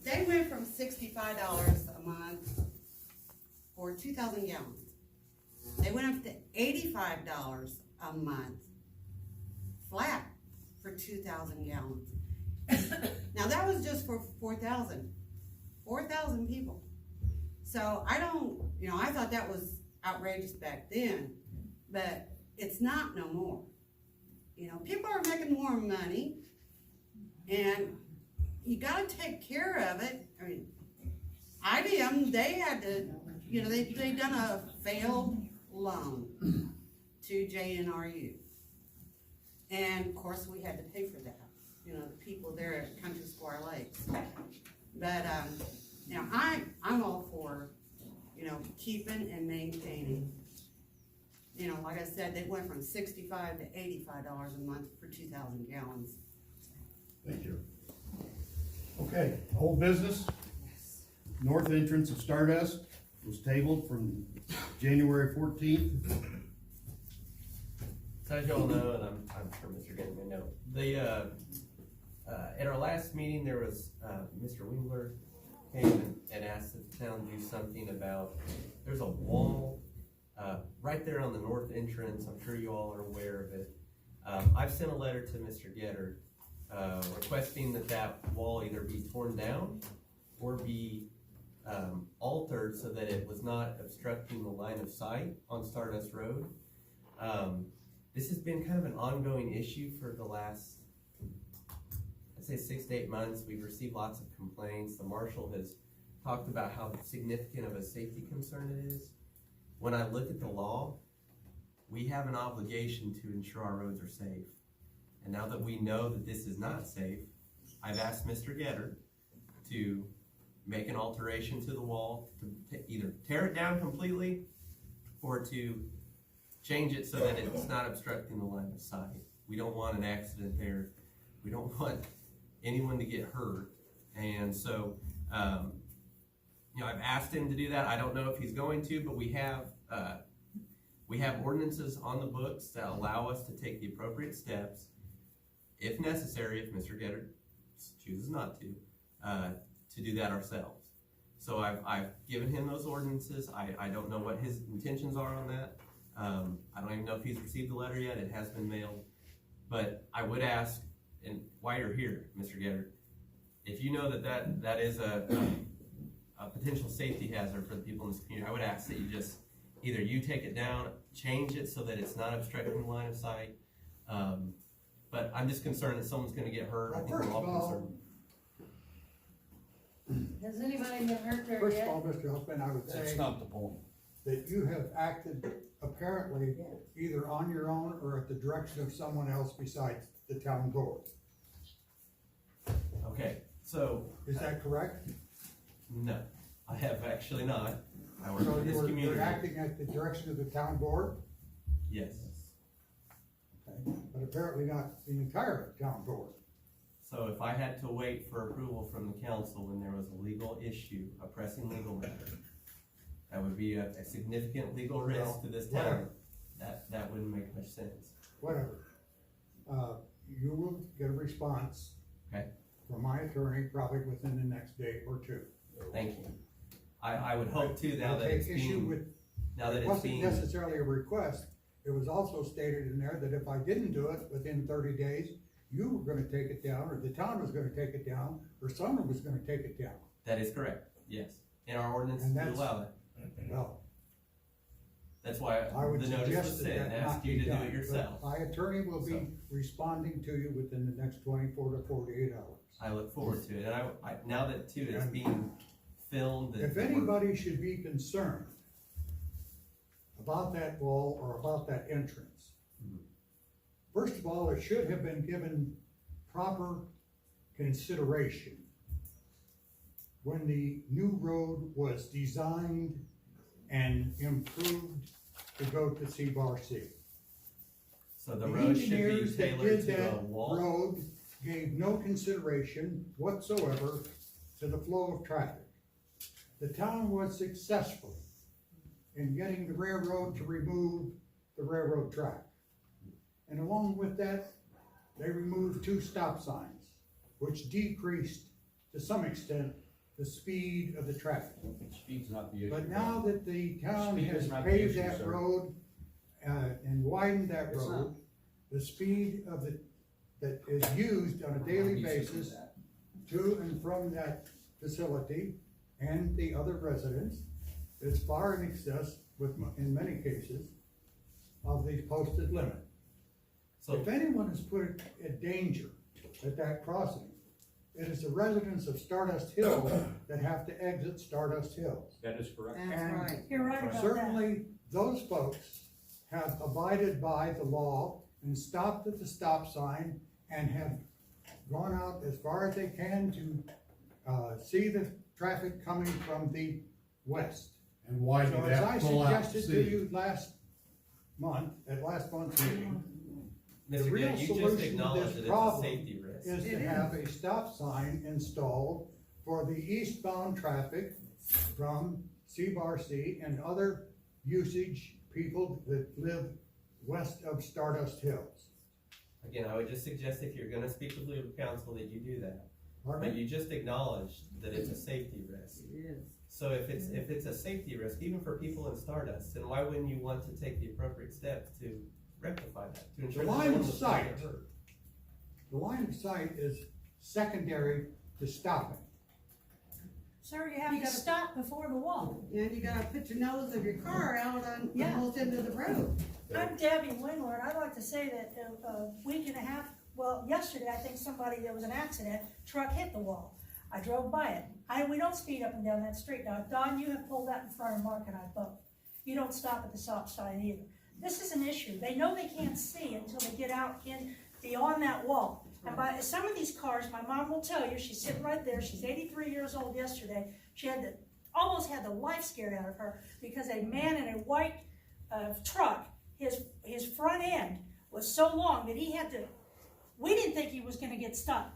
they went from $65 a month for 2,000 gallons. They went up to $85 a month, flat, for 2,000 gallons. Now that was just for 4,000 people. So I don't, I thought that was outrageous back then, but it's not no more. People are making more money, and you gotta take care of it. I mean, IBM, they had to, they done a failed loan to JNRU. And of course, we had to pay for that, the people there at Country Squire Lakes. But, I'm all for, keeping and maintaining. Like I said, they went from $65 to $85 a month for 2,000 gallons. Thank you. Okay, old business. North entrance of Stardust was tabled from January 14th. So as you all know, and I'm sure Mr. Getty may know, at our last meeting, there was, Mr. Wingler came and asked that the town do something about, there's a wall, right there on the north entrance. I'm sure you all are aware of it. I've sent a letter to Mr. Getter, requesting that wall either be torn down or be altered so that it was not obstructing the line of sight on Stardust Road. This has been kind of an ongoing issue for the last, I'd say 6 to 8 months. We've received lots of complaints. The marshal has talked about how significant of a safety concern it is. When I look at the law, we have an obligation to ensure our roads are safe. And now that we know that this is not safe, I've asked Mr. Getter to make an alteration to the wall, to either tear it down completely or to change it so that it's not obstructing the line of sight. We don't want an accident there. We don't want anyone to get hurt. And so, I've asked him to do that. I don't know if he's going to, but we have ordinances on the books that allow us to take the appropriate steps, if necessary, if Mr. Getter chooses not to do that ourselves. So I've given him those ordinances. I don't know what his intentions are on that. I don't even know if he's received the letter yet. It has been mailed. But I would ask, and while you're here, Mr. Getter, if you know that is a potential safety hazard for the people in this community, I would ask that you just, either you take it down, change it so that it's not obstructing the line of sight. But I'm just concerned that someone's gonna get hurt. I think we're all concerned. Has anybody been hurt there First yet? of all, Mr. Huffman, I would say. That's not the point. That you have acted apparently either on your own or at the direction of someone else besides the town board. Okay, so. Is that correct? No, I have actually not. I work So for this you're community. acting at the direction of the town board? Yes. Okay, but apparently not the entire town board. So if I had to wait for approval from the council when there was a legal issue, a pressing legal matter, that would be a significant legal risk to this town. That wouldn't make much sense. Whatever. You will get a response. Okay. From my attorney probably within the next day or two. Thank you. I would hope too, now I that take it's issue being, with, now that it it's wasn't being, necessarily a request. It was also stated in there that if I didn't do it within 30 days, you were gonna take it down, or the town was gonna take it down, or someone was gonna take it down. that is correct, yes. In our ordinance, And we that's- allow that. Well, That's why I would the notice suggest was that sent, and that asked not you be to do done. it yourself. But my attorney will be responding to you within the next 24 to 48 hours. I look forward to it, and I now that too, it's being filmed. and If anybody should be concerned about that wall or about that entrance, first of all, it should have been given proper consideration when the new road was designed and improved to go to C-Bar C. So the road should be engineers that tailored did to a that wall? road gave no consideration whatsoever to the flow of traffic. The town was successful in getting the railroad to remove the railroad track. And along with that, they removed 2 stop signs, which decreased to some extent the speed of the traffic. Speed's not the issue. But now that the town Speed is has not the paved issue, that sir. road, and widened that It's road, the speed of that is used on a daily basis to and from that facility and the other residents is far in excess in many cases, of the posted limit. So If anyone is put at danger at that crossing, it is the residents of Stardust Hill that have to exit Stardust Hill. That is correct. And You're right about that. certainly, those folks have abided by the law and stopped at the stop sign and have gone out as far as they can to see the traffic coming from the west. And why do So they as have I to pull out to suggested to see? you last month, at last month's meeting, the Mr. real Gant, you just solution to acknowledged this that it's a problem safety risk. is to have a stop sign installed for the eastbound traffic from C-Bar-C and other usage people that live west of Stardust Hills. Again, I would just suggest if you're gonna speak with legal counsel that you do that. Pardon But me? you just acknowledged that it's a safety risk. It is. So if it's a safety risk, even for people in Stardust, then why wouldn't you want to take the appropriate steps to rectify that? To ensure The that line no of one was sight, hurt? the line of sight is secondary to stopping. Sir, you have to stop before the wall. And you gotta put your nose of your car out on the Yeah. both end of the road. I'm Debbie Wingler, and I'd like to say that a week and a half, well, yesterday, I think there was an accident, truck hit the wall. I drove by it. We don't speed up and down that street now. Don, you have pulled that in front of Mark and I both. You don't stop at the stop sign either. This is an issue. They know they can't see until they get out beyond that wall. And by some of these cars, my mom will tell you, she's sitting right there, she's 83 years old yesterday, she almost had the life scared out of her because a man in a white truck, his front end was so long that we didn't think he was gonna get stuck.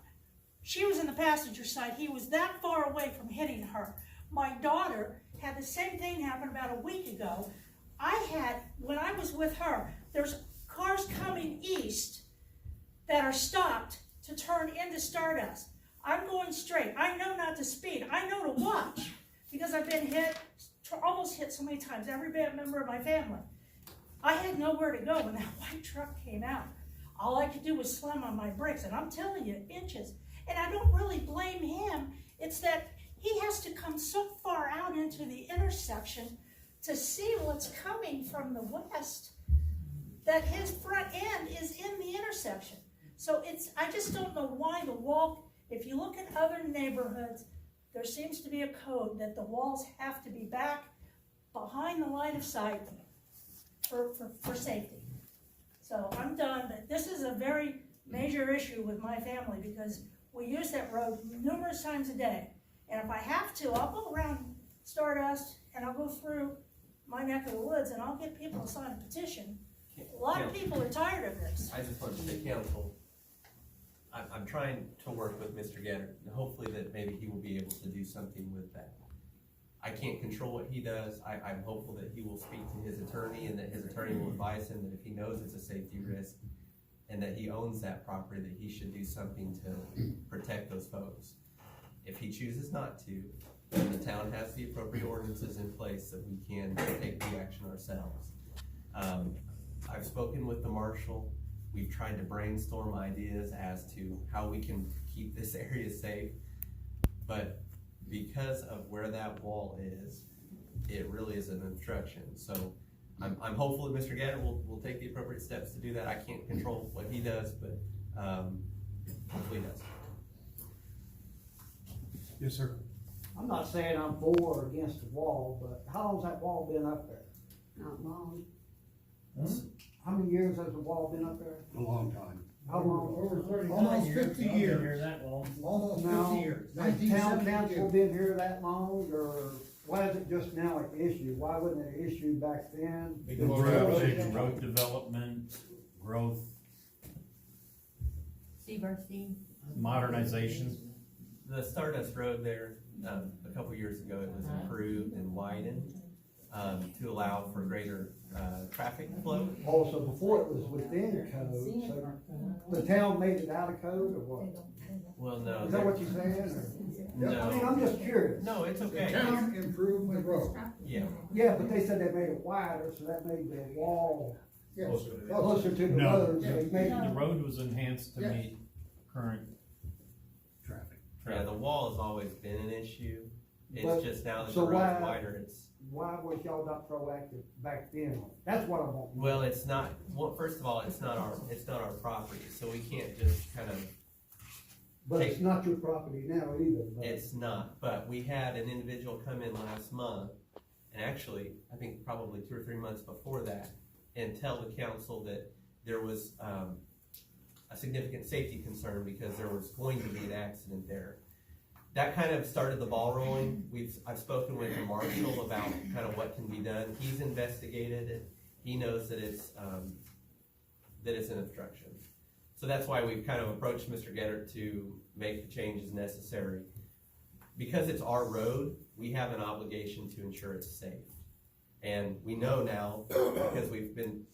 She was in the passenger side, he was that far away from hitting her. My daughter had the same thing happen about a week ago. When I was with her, there's cars coming east that are stopped to turn into Stardust. I'm going straight. I know not to speed. I know to watch because I've been almost hit so many times, every member of my family. I had nowhere to go when that white truck came out. All I could do was slam on my brakes, and I'm telling you, inches. And I don't really blame him. It's that he has to come so far out into the intersection to see what's coming from the west that his front end is in the intersection. So I just don't know why the wall, if you look at other neighborhoods, there seems to be a code that the walls have to be back behind the line of sight for safety. So I'm done, but this is a very major issue with my family because we use that road numerous times a day. And if I have to, I'll go around Stardust and I'll go through my neck of the woods and I'll get people to sign a petition. A lot of people are tired of this. I just want to say, counsel, I'm trying to work with Mr. Getter, and hopefully that maybe he will be able to do something with that. I can't control what he does. I'm hopeful that he will speak to his attorney and that his attorney will advise him that if he knows it's a safety risk and that he owns that property, that he should do something to protect those folks. If he chooses not to, then the town has the appropriate ordinances in place that we can take the action ourselves. I've spoken with the marshal. We've tried to brainstorm ideas as to how we can keep this area safe, but because of where that wall is, it really is an obstruction. So I'm hopeful that Mr. Gatter will take the appropriate steps to do that. I can't control what he does, but hopefully he does. Yes, sir. I'm not saying I'm for or against the wall, but how long's that wall been up there? Not long. How many years has the wall been up there? A long time. How long? Over 35 Almost years. 50 I've been years. here that long. Almost Now, 50 years. has town 1972. council been here that long, or why is it just now an issue? Why wasn't it an issue back then? Road development, growth, C. modernization. The Stardust Road there, a couple years ago, it was improved and widened, to allow for greater, traffic flow. Also, before it was within code, so the town made it out of code or what? Well, no. Is that what you're saying, or? No. I mean, I'm just curious. No, it's okay. Town improved the road. Yeah. Yeah, but they said they made it wider, so that made the wall Yes. closer to the No. road, so they made. The road was enhanced to Yes. meet current Traffic. Yeah, the wall has always been an issue. It's But- just now that the so road's why- wider, it's, Why was y'all not proactive back then? That's what I want. well, it's not, well, first of all, it's not our property, so we can't just kind of, But it's not your property now either. but- it's not. But we had an individual come in last month, and actually, I think probably 2 or 3 months before that, and tell the council that there was, a significant safety concern because there was going to be an accident there. That kind of started the ball rolling. I've spoken with the marshal about kind of what can be done. He's investigated it. He knows that it's an obstruction. So that's why we've kind of approached Mr. Getter to make the changes necessary. Because it's our road, we have an obligation to ensure it's safe. And we know now, because we've been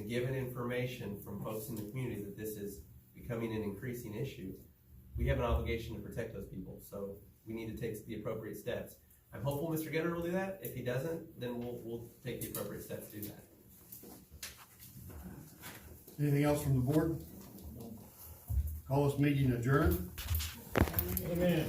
given information from folks in the community that this is becoming an increasing issue. We have an obligation to protect those people, so we need to take the appropriate steps. I'm hopeful Mr. Getter will do that. If he doesn't, then we'll take the appropriate steps to do that. Anything else from the board? Call this meeting adjourned. Amen.